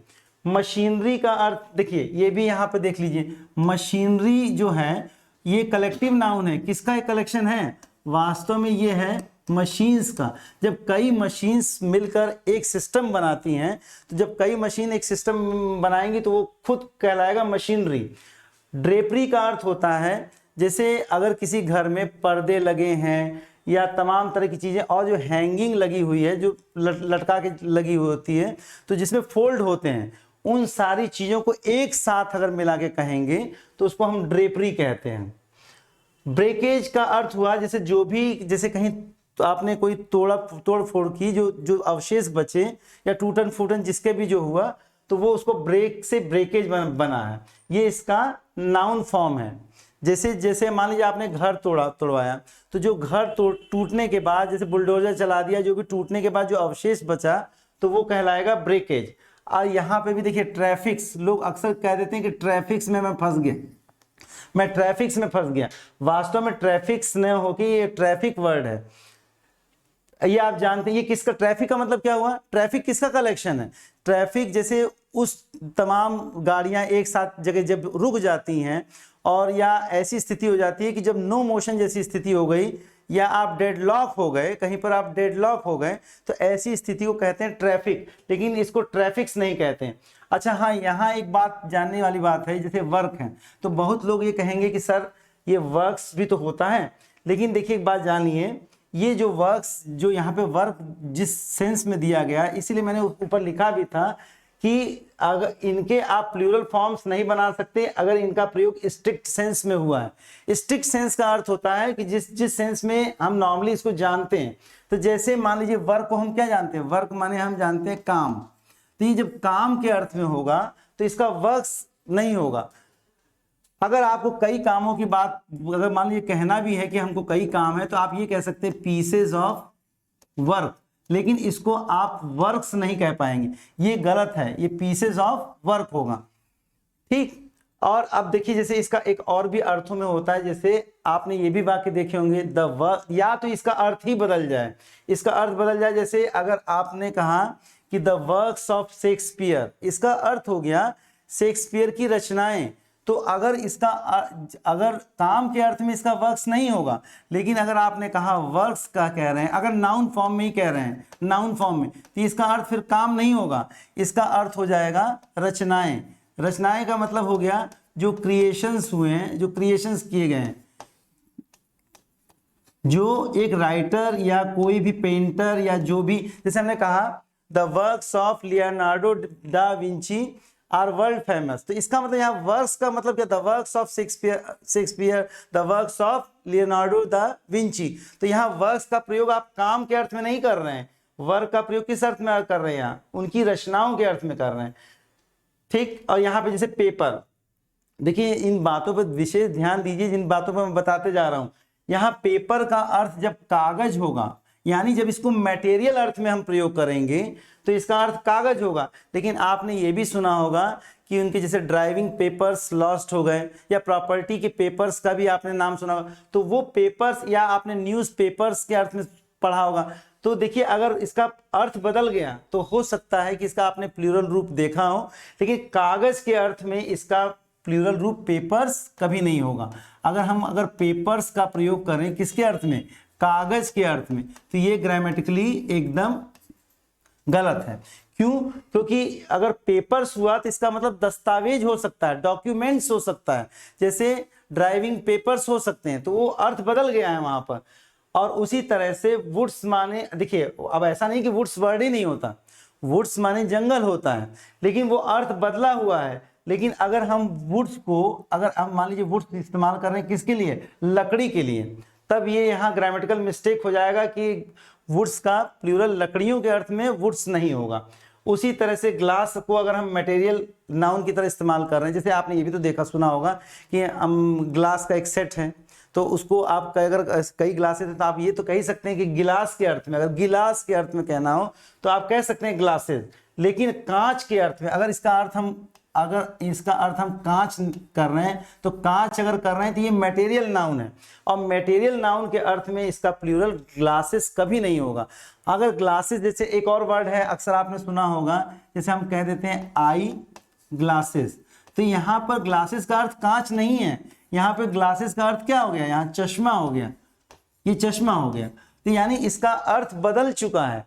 मशीनरी का अर्थ देखिए, ये भी यहाँ पे देख लीजिए, मशीनरी जो है ये कलेक्टिव नाउन है। किसका एक कलेक्शन है, वास्तव में ये है मशीन्स का। जब कई मशीन्स मिलकर एक सिस्टम बनाती हैं, तो जब कई मशीन एक सिस्टम बनाएंगी तो वो खुद कहलाएगा मशीनरी। ड्रेपरी का अर्थ होता है, जैसे अगर किसी घर में पर्दे लगे हैं या तमाम तरह की चीज़ें, और जो हैंगिंग लगी हुई है, जो लटका के लगी हुई होती है, तो जिसमें फोल्ड होते हैं, उन सारी चीज़ों को एक साथ अगर मिला के कहेंगे तो उसको हम ड्रेपरी कहते हैं। ब्रेकेज का अर्थ हुआ जैसे जो भी, जैसे कहीं तो आपने कोई तोड़ फोड़ की, जो अवशेष बचे या टूटन फूटन जिसके भी जो हुआ, तो वो उसको ब्रेक से ब्रेकेज बना है। ये इसका नाउन फॉर्म है। जैसे मान लीजिए आपने घर तोड़वाया, तो जो घर टूटने के बाद, जैसे बुलडोजर चला दिया, जो भी टूटने के बाद जो अवशेष बचा, तो वो कहलाएगा ब्रेकेज। और यहाँ पे भी देखिए ट्रैफिक्स, लोग अक्सर कह देते हैं कि ट्रैफिक्स में मैं फंस गया, मैं ट्रैफिक्स में फंस गया। वास्तव में ट्रैफिक्स न हो कि ये ट्रैफिक वर्ड है। ये आप जानते हैं, ये किसका, ट्रैफिक का मतलब क्या हुआ, ट्रैफिक किसका कलेक्शन है। ट्रैफिक जैसे उस तमाम गाड़ियां एक साथ जगह जब रुक जाती हैं, और या ऐसी स्थिति हो जाती है कि जब नो मोशन जैसी स्थिति हो गई, या आप डेडलॉक हो गए, कहीं पर आप डेडलॉक हो गए, तो ऐसी स्थिति को कहते हैं ट्रैफिक, लेकिन इसको ट्रैफिक्स नहीं कहते हैं। अच्छा हाँ, यहाँ एक बात जानने वाली बात है, जैसे वर्क है, तो बहुत लोग ये कहेंगे कि सर ये वर्क्स भी तो होता है, लेकिन देखिए एक बात जानिए, ये जो वर्क्स, जो यहाँ पे वर्क जिस सेंस में दिया गया, इसीलिए मैंने ऊपर लिखा भी था कि अगर इनके आप प्लूरल फॉर्म्स नहीं बना सकते अगर इनका प्रयोग स्ट्रिक्ट सेंस में हुआ है। स्ट्रिक्ट सेंस का अर्थ होता है कि जिस सेंस में हम नॉर्मली इसको जानते हैं। तो जैसे मान लीजिए वर्क को हम क्या जानते हैं, वर्क माने हम जानते हैं काम, तो ये जब काम के अर्थ में होगा तो इसका वर्क्स नहीं होगा। अगर आपको कई कामों की बात, अगर मान लीजिए कहना भी है कि हमको कई काम है, तो आप ये कह सकते हैं पीसेज ऑफ वर्क, लेकिन इसको आप वर्क्स नहीं कह पाएंगे, ये गलत है, ये पीसेज ऑफ वर्क होगा। ठीक, और अब देखिए जैसे इसका एक और भी अर्थों में होता है, जैसे आपने ये भी वाक्य देखे होंगे द वर्क, या तो इसका अर्थ ही बदल जाए, इसका अर्थ बदल जाए। जैसे अगर आपने कहा कि द वर्क्स ऑफ शेक्सपियर, इसका अर्थ हो गया शेक्सपियर की रचनाएं। तो अगर इसका अगर काम के अर्थ में इसका वर्क्स नहीं होगा, लेकिन अगर आपने कहा वर्क्स का कह रहे हैं, अगर नाउन फॉर्म में ही कह रहे हैं, नाउन फॉर्म में, तो इसका अर्थ फिर काम नहीं होगा, इसका अर्थ हो जाएगा रचनाएं। रचनाएं का मतलब हो गया जो क्रिएशंस हुए हैं, जो क्रिएशंस किए गए हैं, जो एक राइटर या कोई भी पेंटर या जो भी, जैसे हमने कहा the works of Leonardo da Vinci are world famous, तो इसका मतलब यहाँ वर्क्स का मतलब क्या, the works of Shakespeare, the works of Leonardo da Vinci. तो यहाँ वर्क्स का प्रयोग आप काम के अर्थ में नहीं कर रहे हैं, वर्क का प्रयोग किस अर्थ में कर रहे हैं, यहाँ उनकी रचनाओं के अर्थ में कर रहे हैं। ठीक, और यहाँ पे जैसे पेपर, देखिए इन बातों पर विशेष ध्यान दीजिए, जिन बातों पर मैं बताते जा रहा हूँ। यहाँ पेपर का अर्थ जब कागज होगा, यानी जब इसको मटेरियल अर्थ में हम प्रयोग करेंगे तो इसका अर्थ कागज होगा। लेकिन आपने ये भी सुना होगा कि उनके जैसे ड्राइविंग पेपर्स लॉस्ट हो गए, या प्रॉपर्टी के पेपर्स का भी आपने नाम सुना होगा, तो वो पेपर्स, या आपने न्यूज़ पेपर्स के अर्थ में पढ़ा होगा। तो देखिए अगर इसका अर्थ बदल गया तो हो सकता है कि इसका आपने प्लूरल रूप देखा हो, लेकिन कागज के अर्थ में इसका प्लूरल रूप पेपर्स कभी नहीं होगा। अगर पेपर्स का प्रयोग करें किसके अर्थ में, कागज के अर्थ में, तो ये ग्रामेटिकली एकदम गलत है। क्यों? क्योंकि अगर पेपर्स हुआ तो इसका मतलब दस्तावेज हो सकता है, डॉक्यूमेंट्स हो सकता है, जैसे ड्राइविंग पेपर्स हो सकते हैं, तो वो अर्थ बदल गया है वहां पर। और उसी तरह से वुड्स माने, देखिए अब ऐसा नहीं कि वुड्स वर्ड ही नहीं होता, वुड्स माने जंगल होता है, लेकिन वो अर्थ बदला हुआ है। लेकिन अगर हम वुड्स को, अगर हम मान लीजिए वुड्स इस्तेमाल कर रहे हैं किसके लिए, लकड़ी के लिए, तब ये यहाँ ग्रामेटिकल मिस्टेक हो जाएगा कि वुड्स का प्लूरल लकड़ियों के अर्थ में वुड्स नहीं होगा। उसी तरह से ग्लास को अगर हम मटेरियल नाउन की तरह इस्तेमाल कर रहे हैं, जैसे आपने ये भी तो देखा सुना होगा कि हम ग्लास का एक सेट है, तो उसको आप अगर कई ग्लासेस हैं तो आप ये तो कह ही सकते हैं कि गिलास के अर्थ में, अगर गिलास के अर्थ में कहना हो तो आप कह सकते हैं ग्लासेस। लेकिन कांच के अर्थ में अगर इसका अर्थ हम कांच कर रहे हैं, तो कांच अगर कर रहे हैं तो ये मटेरियल नाउन है, और मटेरियल नाउन के अर्थ में इसका प्लूरल ग्लासेस कभी नहीं होगा। अगर ग्लासेस, जैसे एक और वर्ड है अक्सर आपने सुना होगा, जैसे हम कह देते हैं आई ग्लासेस, तो यहाँ पर ग्लासेस का अर्थ कांच नहीं है, यहाँ पे ग्लासेस का अर्थ क्या हो गया, यहाँ चश्मा हो गया, ये चश्मा हो गया। तो यानी इसका अर्थ बदल चुका है,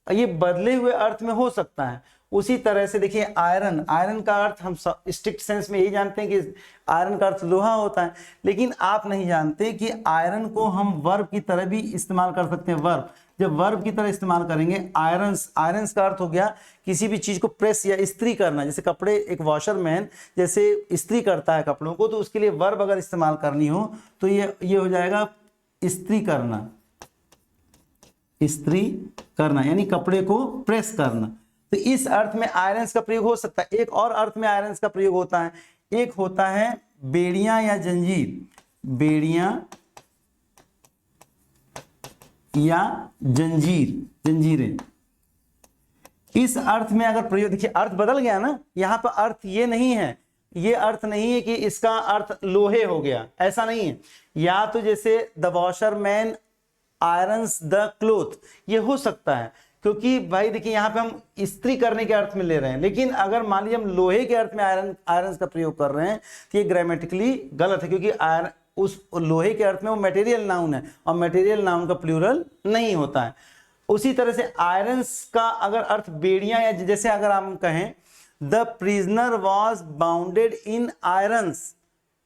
ये बदले हुए अर्थ में हो सकता है। उसी तरह से देखिए आयरन, आयरन का अर्थ हम स्ट्रिक्ट सेंस में यही जानते हैं कि आयरन का अर्थ लोहा होता है, लेकिन आप नहीं जानते कि आयरन को हम वर्ब की तरह भी इस्तेमाल कर सकते हैं। वर्ब, जब वर्ब की तरह इस्तेमाल करेंगे, आयरन्स, आयरन्स का अर्थ हो गया किसी भी चीज को प्रेस या इस्त्री करना, जैसे कपड़े, एक वॉशरमैन जैसे इस्त्री करता है कपड़ों को, तो उसके लिए वर्ब अगर इस्तेमाल करनी हो तो ये हो जाएगा इस्त्री करना, इस्त्री करना यानी कपड़े को प्रेस करना। तो इस अर्थ में आयरन्स का प्रयोग हो सकता है। एक और अर्थ में आयरन्स का प्रयोग होता है, एक होता है बेड़ियां या जंजीर, बेड़ियां या जंजीर, जंजीरें, इस अर्थ में अगर प्रयोग, देखिए अर्थ बदल गया ना, यहां पर अर्थ ये नहीं है, ये अर्थ नहीं है कि इसका अर्थ लोहे हो गया, ऐसा नहीं है। या तो जैसे the washerman irons the cloth, ये हो सकता है, क्योंकि भाई देखिए यहाँ पे हम इस्त्री करने के अर्थ में ले रहे हैं, लेकिन अगर मान लीजिए हम लोहे के अर्थ में आयरन्स का प्रयोग कर रहे हैं तो ये ग्रामेटिकली गलत है, क्योंकि उस लोहे के अर्थ में वो मटेरियल नाउन है, और मटेरियल नाउन का प्लूरल नहीं होता है। उसी तरह से आयरन्स का अगर अर्थ बेड़ियां, या जैसे अगर हम कहें the prisoner was bounded in irons,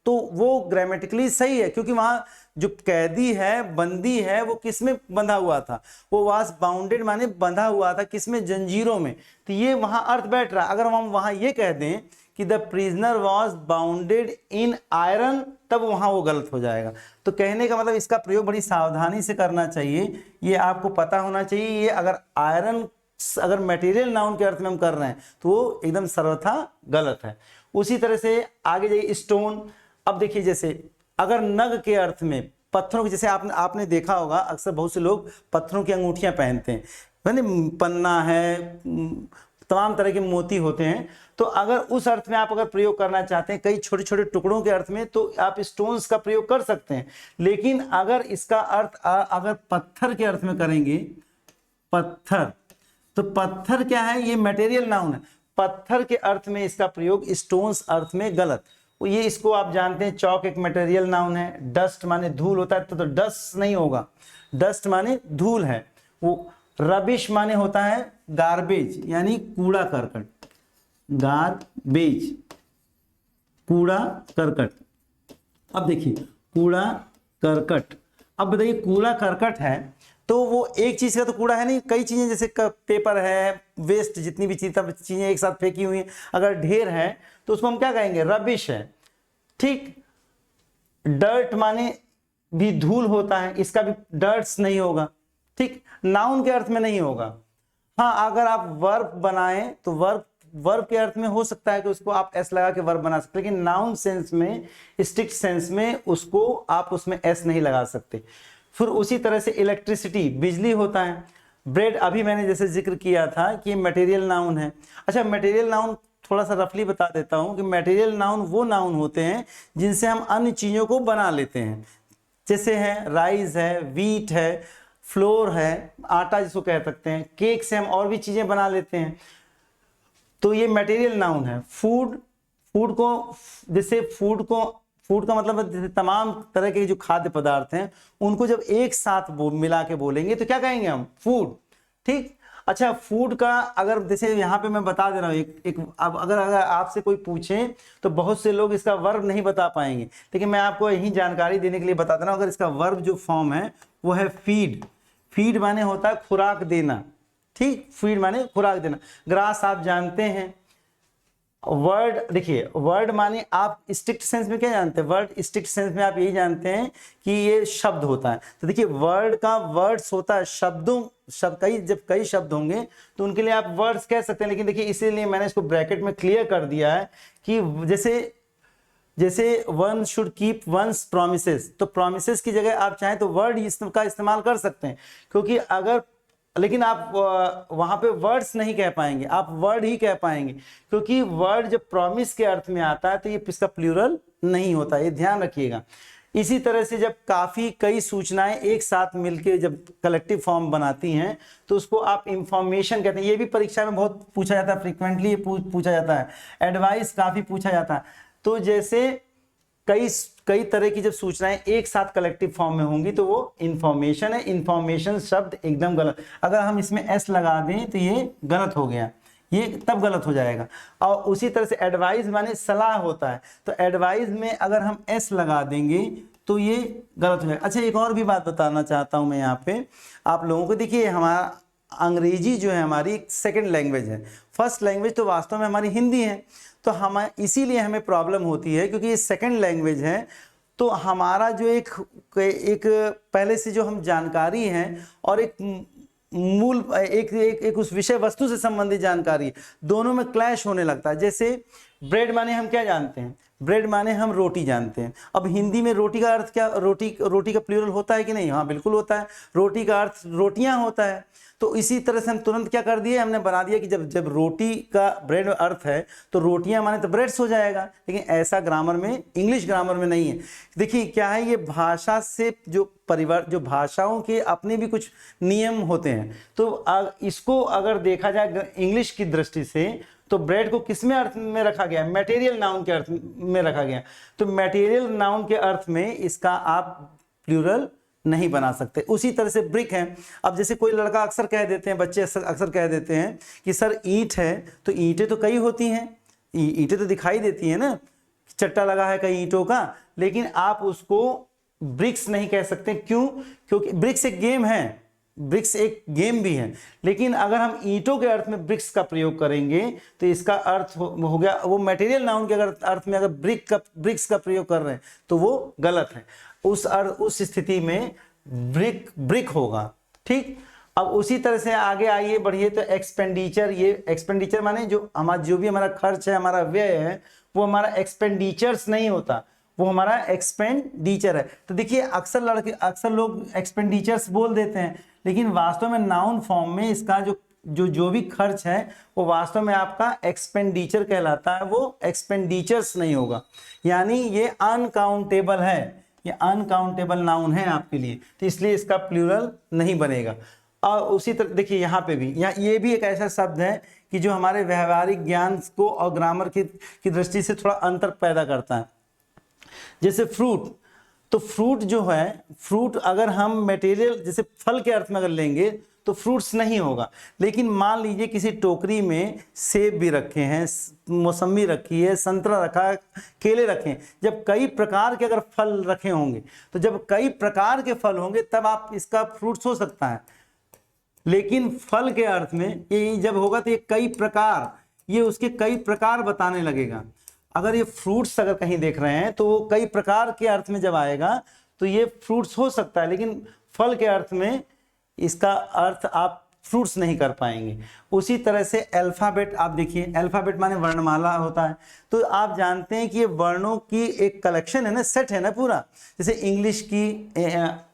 तो वो ग्रामेटिकली सही है, क्योंकि वहां जो कैदी है, बंदी है, वो किसमें बंधा हुआ था, वो वाज बाउंडेड माने बंधा हुआ था, किसमें, जंजीरों में, तो ये वहां अर्थ बैठ रहा। अगर हम वहां ये कह दें कि the prisoner was bounded in iron, तब वहां वो गलत हो जाएगा। तो कहने का मतलब इसका प्रयोग बड़ी सावधानी से करना चाहिए, ये आपको पता होना चाहिए। ये अगर आयरन अगर मटेरियल नाउन के अर्थ में हम कर रहे हैं तो वो एकदम सर्वथा गलत है। उसी तरह से आगे जाइए, स्टोन। अब देखिए, जैसे अगर नग के अर्थ में पत्थरों के, जैसे आपने देखा होगा अक्सर बहुत से लोग पत्थरों की अंगूठियां पहनते हैं, पन्ना है, तमाम तरह के मोती होते हैं। तो अगर उस अर्थ में आप अगर प्रयोग करना चाहते हैं कई छोटे छोटे टुकड़ों के अर्थ में, तो आप स्टोन्स का प्रयोग कर सकते हैं। लेकिन अगर इसका अर्थ अगर पत्थर के अर्थ में करेंगे, पत्थर, तो पत्थर क्या है, ये मटेरियल नाउन है, पत्थर के अर्थ में इसका प्रयोग स्टोन्स अर्थ में गलत। ये इसको आप जानते हैं, चौक एक मटेरियल नाउन है, डस्ट माने धूल होता है, तो डस्ट नहीं होगा, डस्ट माने धूल है। वो रबिश माने होता है गार्बेज, यानी कूड़ा करकट, गार्बेज, कूड़ा करकट। अब देखिए कूड़ा करकट, अब बताइए कूड़ा करकट है तो वो एक चीज का तो कूड़ा है नहीं, कई चीजें जैसे पेपर है, वेस्ट, जितनी भी चीजें एक साथ फेंकी हुई हैं, अगर ढेर है तो उसको हम क्या कहेंगे, रबिश है। ठीक, डर्ट माने भी धूल होता है, इसका भी डर्ट्स नहीं होगा। ठीक, नाउन के अर्थ में नहीं होगा। हाँ, अगर आप वर्ब बनाएं तो वर्ब के अर्थ में हो सकता है कि उसको आप एस लगा के वर्ब बना सकते, लेकिन नाउन सेंस में, स्ट्रिक्ट सेंस में उसको आप उसमें एस नहीं लगा सकते। फिर उसी तरह से इलेक्ट्रिसिटी, बिजली होता है। ब्रेड, अभी मैंने जैसे जिक्र किया था कि मटेरियल नाउन है। अच्छा, मटेरियल नाउन थोड़ा सा रफली बता देता हूं कि मटेरियल नाउन वो नाउन होते हैं जिनसे हम अन्य चीजों को बना लेते हैं, जैसे है राइस है, वीट है, फ्लोर है, आटा जिसको कह सकते हैं, केक से हम और भी चीजें बना लेते हैं, तो ये मटेरियल नाउन है। फूड को, जैसे फूड का मतलब जैसे तमाम तरह के जो खाद्य पदार्थ हैं उनको जब एक साथ मिला के बोलेंगे तो क्या कहेंगे हम, फूड। ठीक, अच्छा, फूड का अगर जैसे यहाँ पे मैं बता दे रहा हूँ एक अब अगर आपसे कोई पूछे तो बहुत से लोग इसका वर्ब नहीं बता पाएंगे, लेकिन मैं आपको यही जानकारी देने के लिए बता दे रहा हूँ। अगर इसका वर्ब जो फॉर्म है वो है फीड। फीड माने होता है खुराक देना। ठीक, फीड माने खुराक देना। ग्रास आप जानते हैं। वर्ड, देखिए वर्ड माने आप स्ट्रिक्ट सेंस में क्या जानते हैं, वर्ड स्ट्रिक्ट सेंस में आप यही जानते हैं कि ये शब्द होता है। तो देखिए वर्ड का वर्ड्स होता है, जब कई शब्द होंगे तो उनके लिए आप वर्ड्स कह सकते हैं, लेकिन देखिए इसीलिए मैंने इसको ब्रैकेट में क्लियर कर दिया है कि जैसे one should keep once promises, तो प्रोमिसेस की जगह आप चाहें तो वर्ड का इस्तेमाल कर सकते हैं, क्योंकि लेकिन आप वहां पे वर्ड्स नहीं कह पाएंगे, आप वर्ड ही कह पाएंगे, क्योंकि वर्ड जब प्रॉमिस के अर्थ में आता है तो ये इसका प्लूरल नहीं होता, ये ध्यान रखिएगा। इसी तरह से जब कई सूचनाएं एक साथ मिलकर जब कलेक्टिव फॉर्म बनाती हैं तो उसको आप इंफॉर्मेशन कहते हैं। ये भी परीक्षा में बहुत पूछा जाता है, फ्रिक्वेंटली पूछा जाता है। एडवाइस काफी पूछा जाता है। तो जैसे कई तरह की जब सूचनाएं एक साथ कलेक्टिव फॉर्म में होंगी तो वो इंफॉर्मेशन है। इंफॉर्मेशन शब्द एकदम गलत, अगर हम इसमें एस लगा दें तो ये गलत हो गया, ये तब गलत हो जाएगा। और उसी तरह से एडवाइस माने सलाह होता है, तो एडवाइस में अगर हम एस लगा देंगे तो ये गलत हो जाएगा। अच्छा, एक और भी बात बताना चाहता हूं मैं यहाँ पे आप लोगों को। देखिए हमारा अंग्रेजी जो है हमारी सेकेंड लैंग्वेज है, फर्स्ट लैंग्वेज तो वास्तव में हमारी हिंदी है। तो इसीलिए हमें प्रॉब्लम होती है क्योंकि ये सेकंड लैंग्वेज है, तो हमारा जो एक पहले से जो हम जानकारी है और एक मूल एक उस विषय वस्तु से संबंधित जानकारी, दोनों में क्लैश होने लगता है। जैसे ब्रेड माने हम क्या जानते हैं, ब्रेड माने हम रोटी जानते हैं। अब हिंदी में रोटी का अर्थ क्या, रोटी का प्लूरल होता है कि नहीं, हाँ बिल्कुल होता है। रोटी का अर्थ रोटियां होता है। तो इसी तरह से हम तुरंत क्या कर दिए, हमने बना दिया कि जब रोटी का ब्रेड अर्थ है तो रोटियां माने तो ब्रेड्स हो जाएगा, लेकिन ऐसा ग्रामर में, इंग्लिश ग्रामर में नहीं है। देखिए क्या है, ये भाषा से जो भाषाओं के अपने भी कुछ नियम होते हैं, तो इसको अगर देखा जाए इंग्लिश की दृष्टि से तो ब्रेड को किस में अर्थ में रखा गया? मटेरियल नाउन के अर्थ में रखा गया। तो मटेरियल नाउन के अर्थ में इसका आप प्लूरल नहीं बना सकते। उसी तरह से ब्रिक है। अब जैसे कोई लड़का अक्सर कह देते हैं, बच्चे अक्सर कह देते हैं कि सर ईंट है, तो ईंटें तो कई होती हैं, ईंटें तो दिखाई देती हैं ना, चट्टा लगा है कई ईंटों का, लेकिन आप उसको ब्रिक्स नहीं कह सकते। क्यों? क्योंकि ब्रिक्स एक गेम है, ब्रिक्स एक गेम भी है, लेकिन अगर हम ईंटों के अर्थ में ब्रिक्स का प्रयोग करेंगे तो इसका अर्थ हो गया, वो मटेरियल नाउन के अगर अर्थ में अगर ब्रिक्स का प्रयोग कर रहे हैं तो वो गलत है। उस स्थिति में ब्रिक होगा। ठीक, अब उसी तरह से आगे आइए बढ़िए, तो एक्सपेंडिचर, ये एक्सपेंडिचर माने जो भी हमारा खर्च है, हमारा व्यय है, वो हमारा एक्सपेंडिचर्स नहीं होता, वो हमारा एक्सपेंडिचर है। तो देखिए अक्सर लोग एक्सपेंडिचर्स बोल देते हैं, लेकिन वास्तव में नाउन फॉर्म में इसका जो भी खर्च है वो वास्तव में आपका एक्सपेंडिचर कहलाता है, वो एक्सपेंडिचर्स नहीं होगा। यानी ये अनकाउंटेबल है, ये अनकाउंटेबल नाउन है आपके लिए, तो इसलिए इसका प्लूरल नहीं बनेगा। और उसी तरह देखिए यहाँ पे भी, ये भी एक ऐसा शब्द है कि जो हमारे व्यवहारिक ज्ञान को और ग्रामर की दृष्टि से थोड़ा अंतर पैदा करता है। जैसे फ्रूट, तो फ्रूट जो है, फ्रूट अगर हम मटेरियल जैसे फल के अर्थ में अगर लेंगे तो फ्रूट्स नहीं होगा। लेकिन मान लीजिए किसी टोकरी में सेब भी रखे हैं, मौसमी रखी है, संतरा रखा है, केले रखे हैं, जब कई प्रकार के अगर फल रखे होंगे, तो जब कई प्रकार के फल होंगे तब आप इसका फ्रूट्स हो सकता है। लेकिन फल के अर्थ में ये जब होगा तो ये कई प्रकार, ये उसके कई प्रकार बताने लगेगा। अगर ये फ्रूट्स अगर कहीं देख रहे हैं तो वो कई प्रकार के अर्थ में जब आएगा तो ये फ्रूट्स हो सकता है, लेकिन फल के अर्थ में इसका अर्थ आप फ्रूट्स नहीं कर पाएंगे। उसी तरह से अल्फाबेट, आप देखिए अल्फाबेट माने वर्णमाला होता है, तो आप जानते हैं कि ये वर्णों की एक कलेक्शन है ना, सेट है ना पूरा। जैसे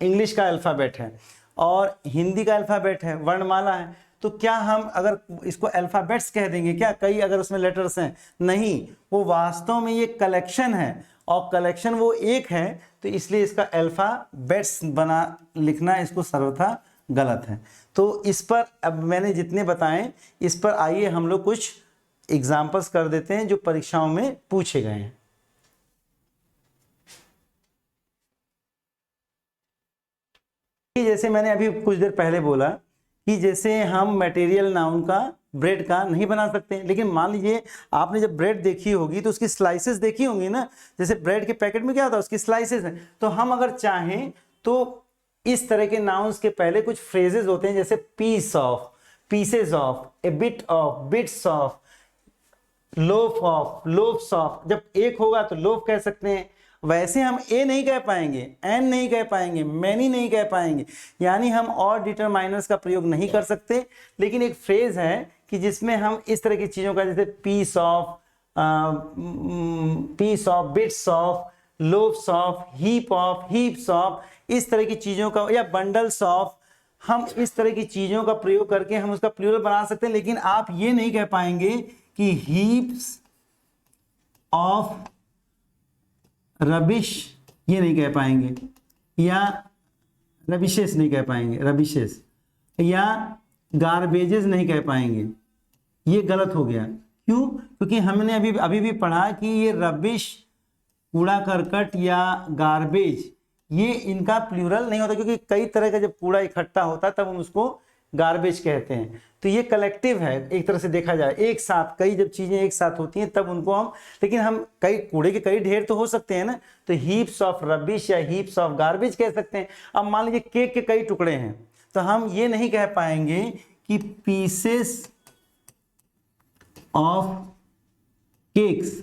इंग्लिश का अल्फाबेट है और हिंदी का अल्फाबेट है, वर्णमाला है, तो क्या हम अगर इसको अल्फाबेट्स कह देंगे क्या? कई अगर उसमें लेटर्स हैं? नहीं, वो वास्तव में ये कलेक्शन है और कलेक्शन वो एक है, तो इसलिए इसका अल्फाबेट्स बना लिखना इसको सर्वथा गलत है। तो इस पर अब मैंने जितने बताएं, इस पर आइए हम लोग कुछ एग्जाम्पल्स कर देते हैं जो परीक्षाओं में पूछे गए हैं। जैसे मैंने अभी कुछ देर पहले बोला कि जैसे हम मटेरियल नाउन का ब्रेड का नहीं बना सकते, लेकिन मान लीजिए आपने जब ब्रेड देखी होगी तो उसकी स्लाइसेस देखी होंगी ना, जैसे ब्रेड के पैकेट में क्या होता है, उसकी स्लाइसेस हैं। तो हम अगर चाहें तो इस तरह के नाउन्स के पहले कुछ फ्रेजेस होते हैं, जैसे piece of, pieces of, a bit of, bits of, loaf of, loafs of. जब एक होगा तो लोफ कह सकते हैं। वैसे हम ए नहीं कह पाएंगे, एन नहीं कह पाएंगे, मैनी नहीं कह पाएंगे, यानी हम और डिटरमाइनर्स का प्रयोग नहीं कर सकते। लेकिन एक फ्रेज है कि जिसमें हम इस तरह की चीजों का, जैसे piece of, bits of, loafs of, heap of, heaps of, इस तरह की चीजों का, या बंडल्स ऑफ, हम इस तरह की चीजों का प्रयोग करके हम उसका प्लूरल बना सकते हैं। लेकिन आप ये नहीं कह पाएंगे कि हीप्स ऑफ रबिश, ये नहीं कह पाएंगे, या रबिशेस नहीं कह पाएंगे, रबिशेस, या गार्बेजेस नहीं कह पाएंगे। ये गलत हो गया। क्यों? क्योंकि हमने अभी भी पढ़ा कि ये रबिश, कूड़ा करकट या गार्बेज, ये इनका प्लूरल नहीं होता, क्योंकि कई तरह का जब कूड़ा इकट्ठा होता है तब हम उसको गार्बेज कहते हैं। तो ये कलेक्टिव है, एक तरह से देखा जाए, एक साथ कई जब चीजें एक साथ होती हैं तब उनको हम, लेकिन हम कई कूड़े के कई ढेर तो हो सकते हैं ना, तो हीप्स ऑफ रबिश या हीप्स ऑफ गार्बेज कह सकते हैं। अब मान लीजिए केक के कई टुकड़े हैं, तो हम ये नहीं कह पाएंगे कि पीसेस ऑफ केक्स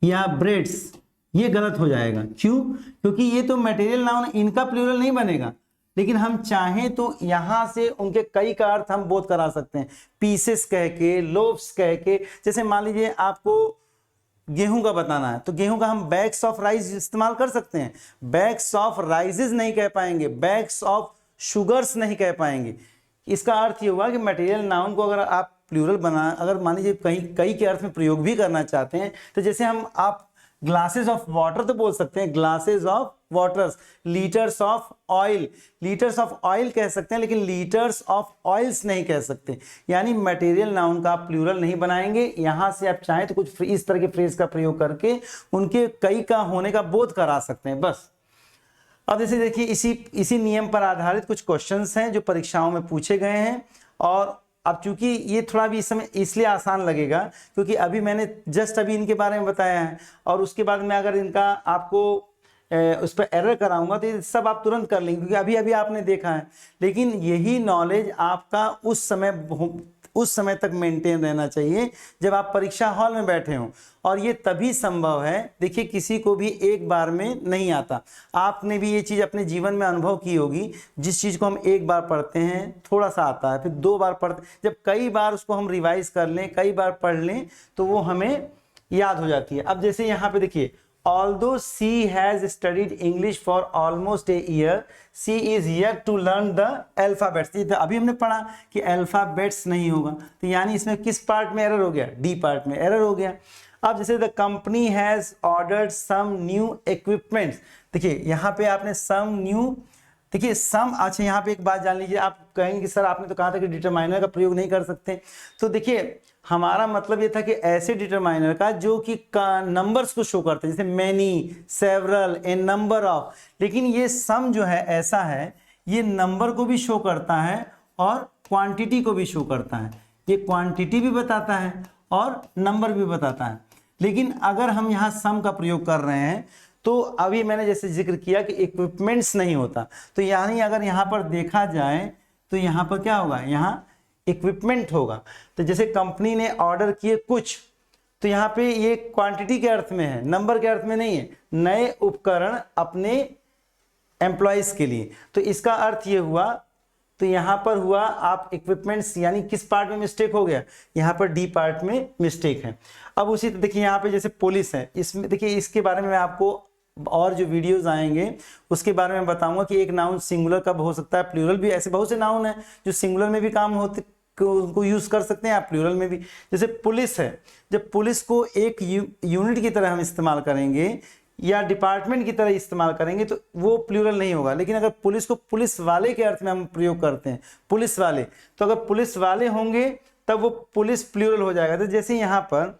या ब्रेड्स, ये गलत हो जाएगा। क्यों? क्योंकि ये तो मटेरियल नाउन, इनका प्लूरल नहीं बनेगा। लेकिन हम चाहें तो यहां से उनके कई का अर्थ हम बोध करा सकते हैं, पीसेस कह के, लोफ्स कह के। जैसे मान लीजिए आपको गेहूं का बताना है, तो गेहूं का हम बैग्स ऑफ राइस इस्तेमाल कर सकते हैं। बैग्स ऑफ राइसेस नहीं कह पाएंगे, बैग्स ऑफ शुगर्स नहीं कह पाएंगे। इसका अर्थ ये हुआ कि मटेरियल नाउन को अगर आप प्लूरल बना, अगर मान लीजिए कई के अर्थ में प्रयोग भी करना चाहते हैं, तो जैसे आप ग्लासेस ऑफ वाटर तो बोल सकते हैं, glasses of waters, litres of oil, litres of oil कह सकते हैं लेकिन लीटर्स ऑफ ऑयल्स नहीं कह सकते, यानी मटेरियल नाउन का आप प्लूरल नहीं बनाएंगे। यहां से आप चाहें तो कुछ इस तरह के फ्रेज का प्रयोग करके उनके कई का होने का बोध करा सकते हैं बस। अब जैसे देखिए इसी नियम पर आधारित कुछ क्वेश्चंस हैं जो परीक्षाओं में पूछे गए हैं, और अब चूंकि ये थोड़ा भी इस समय इसलिए आसान लगेगा क्योंकि अभी मैंने जस्ट अभी इनके बारे में बताया है, और उसके बाद में अगर इनका आपको उस पर एरर कराऊंगा तो ये सब आप तुरंत कर लेंगे क्योंकि अभी अभी आपने देखा है। लेकिन यही नॉलेज आपका उस समय तक मेंटेन रहना चाहिए जब आप परीक्षा हॉल में बैठे हों, और ये तभी संभव है। देखिए किसी को भी एक बार में नहीं आता, आपने भी ये चीज़ अपने जीवन में अनुभव की होगी। जिस चीज़ को हम एक बार पढ़ते हैं थोड़ा सा आता है, फिर 2 बार पढ़ते, जब कई बार उसको हम रिवाइज कर लें, कई बार पढ़ लें तो वो हमें याद हो जाती है। अब जैसे यहाँ पे देखिए, although she has studied English for almost a year, she is yet to learn the alphabets। तो अभी हमने पढ़ा कि अल्फाबेट्स नहीं होगा, तो यानी इसमें किस पार्ट में एरर हो गया? डी पार्ट में एरर हो गया। अब जैसे the company has ordered some new equipments, देखिए यहाँ पे आपने सम न्यू, देखिए सम, अच्छा यहाँ पे एक बात जान लीजिए, आप कहेंगे कि सर आपने तो कहा था कि डिटरमाइनर का प्रयोग नहीं कर सकते, तो देखिए हमारा मतलब ये था कि ऐसे डिटरमाइनर का जो कि नंबर्स को शो करते हैं, जैसे many, several, A number of. लेकिन ये सम जो है ऐसा है, ये नंबर को भी शो करता है और क्वांटिटी को भी शो करता है। ये क्वांटिटी भी बताता है और नंबर भी बताता है। लेकिन अगर हम यहाँ सम का प्रयोग कर रहे हैं तो अभी मैंने जैसे जिक्र किया कि इक्विपमेंट्स नहीं होता, तो यानी अगर यहाँ पर देखा जाए तो यहाँ पर क्या होगा? यहाँ इक्विपमेंट होगा। तो जैसे कंपनी ने ऑर्डर किए कुछ, तो यहाँ पे ये क्वांटिटी के अर्थ में है, नंबर के अर्थ में नहीं है, नए उपकरण अपने एम्प्लॉयज के लिए। तो इसका अर्थ ये हुआ, तो यहाँ पर हुआ आप इक्विपमेंट्स, यानी किस पार्ट में मिस्टेक हो गया? यहाँ पर डी पार्ट में मिस्टेक है। अब उसी देखिए यहाँ पे जैसे पुलिस है, इसमें देखिए इसके बारे में मैं आपको और जो वीडियोस आएंगे उसके बारे में बताऊंगा कि एक नाउन सिंगुलर कब हो सकता है, प्लूरल भी। ऐसे बहुत से नाउन हैं जो सिंगुलर में भी काम होते को यूज कर सकते हैं आप, प्लूरल में भी। जैसे पुलिस है, जब पुलिस को एक यूनिट की तरह हम इस्तेमाल करेंगे या डिपार्टमेंट की तरह इस्तेमाल करेंगे तो वो प्लूरल नहीं होगा। लेकिन अगर पुलिस को पुलिस वाले के अर्थ में हम प्रयोग करते हैं, पुलिस वाले, तो अगर पुलिस वाले होंगे तब वो पुलिस प्लूरल हो जाएगा। तो जैसे यहाँ पर,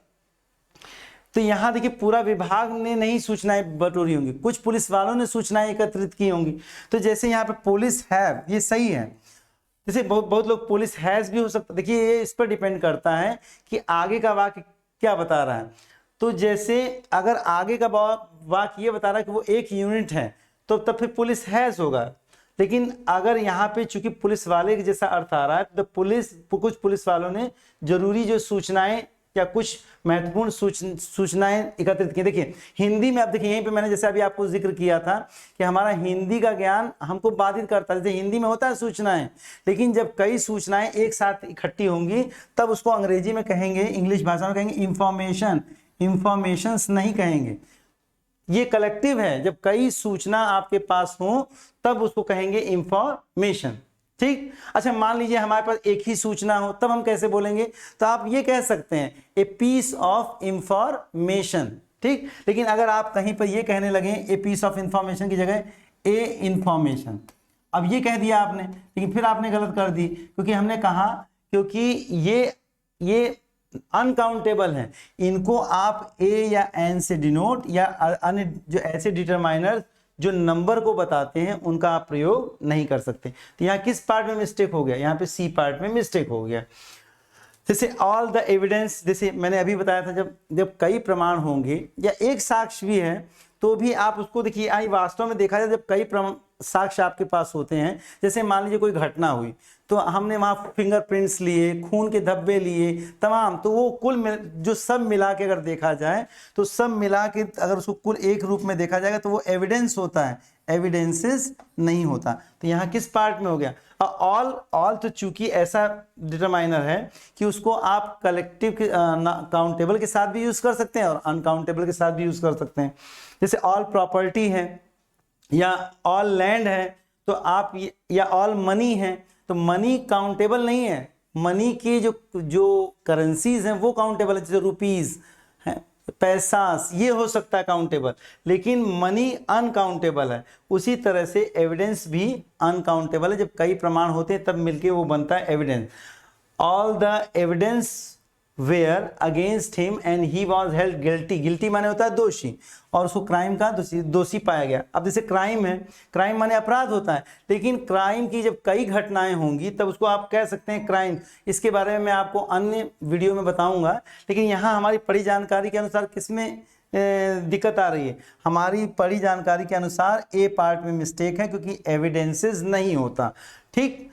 तो यहाँ देखिए पूरा विभाग ने नहीं सूचनाएं बटोरी होंगी, कुछ पुलिस वालों ने सूचनाएं एकत्रित की होंगी। तो जैसे यहाँ पे पुलिस हैव, ये सही है। जैसे बहुत लोग पुलिस हैज भी हो सकता, देखिए ये इस पर डिपेंड करता है कि आगे का वाक्य क्या बता रहा है। तो जैसे अगर आगे का वाक्य ये बता रहा है कि वो एक यूनिट है तो तब फिर पुलिस हैज होगा। लेकिन अगर यहाँ पे चूंकि पुलिस वाले के जैसा अर्थ आ रहा है तो कुछ पुलिस वालों ने जरूरी जो सूचनाएं या कुछ महत्वपूर्ण सूचनाएं एकत्रित की। देखिए हिंदी में, आप देखिए यहीं पे मैंने जैसे अभी आपको जिक्र किया था कि हमारा हिंदी का ज्ञान हमको बाधित करता है। जैसे हिंदी में होता है सूचनाएं, लेकिन जब कई सूचनाएं एक साथ इकट्ठी होंगी तब उसको अंग्रेजी में कहेंगे, इंग्लिश भाषा में कहेंगे इंफॉर्मेशन, इंफॉर्मेशंस नहीं कहेंगे। ये कलेक्टिव है, जब कई सूचना आपके पास हो तब उसको कहेंगे इंफॉर्मेशन। ठीक, अच्छा मान लीजिए हमारे पास एक ही सूचना हो, तब हम कैसे बोलेंगे? तो आप ये कह सकते हैं ए पीस ऑफ इंफॉर्मेशन। ठीक, लेकिन अगर आप कहीं पर ये कहने लगे ए पीस ऑफ इंफॉर्मेशन की जगह ए इंफॉर्मेशन, अब ये कह दिया आपने, लेकिन फिर आपने गलत कर दी, क्योंकि हमने कहा क्योंकि ये अनकाउंटेबल है, इनको आप ए या एन से डिनोट या अन्य जो ऐसे डिटरमाइनर जो नंबर को बताते हैं उनका आप प्रयोग नहीं कर सकते। तो यहाँ किस पार्ट में मिस्टेक हो गया? यहाँ पे सी पार्ट में मिस्टेक हो गया। जैसे ऑल द एविडेंस, जैसे मैंने अभी बताया था जब कई प्रमाण होंगे या एक साक्ष्य भी है तो भी आप उसको देखिए, आई वास्तव में देखा जाए जब कई साक्ष्य आपके पास होते हैं, जैसे मान लीजिए कोई घटना हुई तो हमने वहाँ फिंगरप्रिंट्स लिए, खून के धब्बे लिए तमाम, तो वो कुल जो सब मिला के अगर देखा जाए तो सब मिला के अगर उसको कुल एक रूप में देखा जाएगा तो वो एविडेंस होता है, एविडेंसेस नहीं होता। तो यहाँ किस पार्ट में हो गया? ऑल तो चूंकि ऐसा डिटरमाइनर है कि उसको आप कलेक्टिव के काउंटेबल के साथ भी यूज कर सकते हैं और अनकाउंटेबल के साथ भी यूज कर सकते हैं। जैसे ऑल प्रॉपर्टी है या ऑल लैंड है तो आप, या ऑल मनी है, तो मनी काउंटेबल नहीं है, मनी की जो करेंसीज हैं वो काउंटेबल है, जैसे रुपीज है पैसा ये हो सकता है काउंटेबल, लेकिन मनी अनकाउंटेबल है। उसी तरह से एविडेंस भी अनकाउंटेबल है। जब कई प्रमाण होते हैं तब मिलके वो बनता है evidence. All the evidence were against him and he was held guilty. Guilty माने होता है दोषी, और उसको क्राइम का दोषी पाया गया। अब जैसे क्राइम है, क्राइम माने अपराध होता है, लेकिन क्राइम की जब कई घटनाएं होंगी तब उसको आप कह सकते हैं क्राइम। इसके बारे में मैं आपको अन्य वीडियो में बताऊंगा, लेकिन यहाँ हमारी पढ़ी जानकारी के अनुसार किसमें दिक्कत आ रही है? हमारी पढ़ी जानकारी के अनुसार ए पार्ट में मिस्टेक है, क्योंकि एविडेंसेस नहीं होता। ठीक,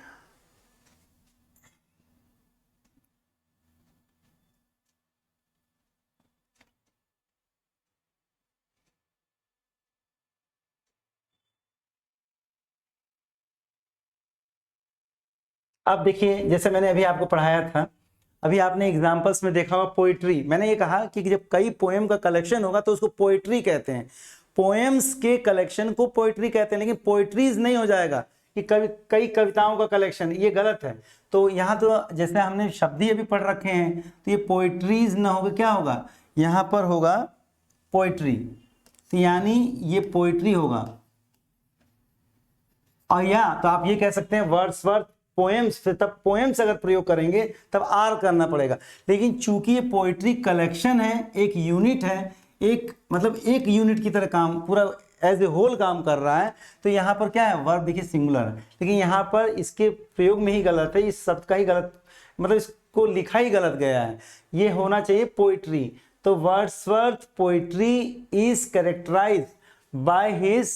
अब देखिए, जैसे मैंने अभी आपको पढ़ाया था, अभी आपने एग्जाम्पल्स में देखा होगा पोइट्री। मैंने ये कहा कि जब कई पोएम का कलेक्शन होगा तो उसको पोइट्री कहते हैं। पोएम्स के कलेक्शन को पोइट्री कहते हैं, लेकिन पोइट्रीज नहीं हो जाएगा कि कई कविताओं का कलेक्शन, ये गलत है। तो यहाँ तो जैसे हमने शब्द ही अभी पढ़ रखे हैं, तो ये पोइट्रीज ना होगा, क्या होगा? यहाँ पर होगा पोइट्री, तो यानी ये पोइट्री होगा। और या तो आप ये कह सकते हैं वर्ड्सवर्थ पोएम्स, फिर तब पोएम्स अगर प्रयोग करेंगे तब आर करना पड़ेगा। लेकिन चूंकि ये पोइट्री कलेक्शन है, एक यूनिट है, एक मतलब एक यूनिट की तरह काम पूरा एज ए होल काम कर रहा है, तो यहाँ पर क्या है? वर्ब देखिए सिंगुलर है, लेकिन यहाँ पर इसके प्रयोग में ही गलत है, इस शब्द का ही गलत, मतलब इसको लिखा ही गलत गया है। ये होना चाहिए पोइट्री। तो Wordsworth poetry is characterised by his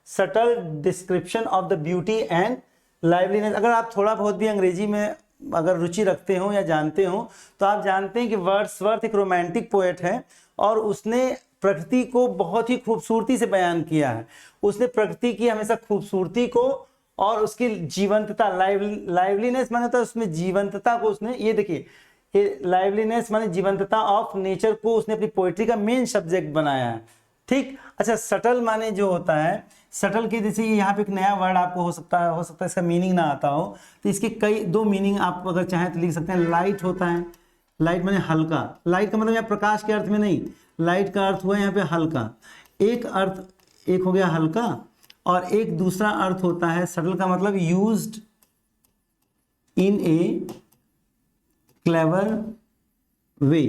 subtle description of the beauty and liveliness. अगर आप थोड़ा बहुत भी अंग्रेजी में अगर रुचि रखते हो या जानते हो तो आप जानते हैं कि वर्ड्सवर्थ एक रोमांटिक पोएट है, और उसने प्रकृति को बहुत ही खूबसूरती से बयान किया है। उसने प्रकृति की हमेशा खूबसूरती को और उसकी जीवंतता, लाइवलीनेस माने तो उसमें जीवंतता को उसने, ये देखिए, ये लाइवलीनेस माने जीवंतता ऑफ नेचर को उसने अपनी पोएट्री का मेन सब्जेक्ट बनाया है। ठीक, अच्छा, सटल माने जो होता है, सटल के जैसे यहाँ पे एक नया वर्ड आपको हो सकता है इसका मीनिंग ना आता हो, तो इसके कई दो मीनिंग आप अगर चाहें तो लिख सकते हैं। लाइट होता है, लाइट माने हल्का, लाइट का मतलब यहाँ प्रकाश के अर्थ में नहीं, लाइट का अर्थ हुआ यहाँ पे हल्का। एक अर्थ एक हो गया हल्का, और एक दूसरा अर्थ होता है सटल का मतलब यूज्ड इन ए क्लेवर वे।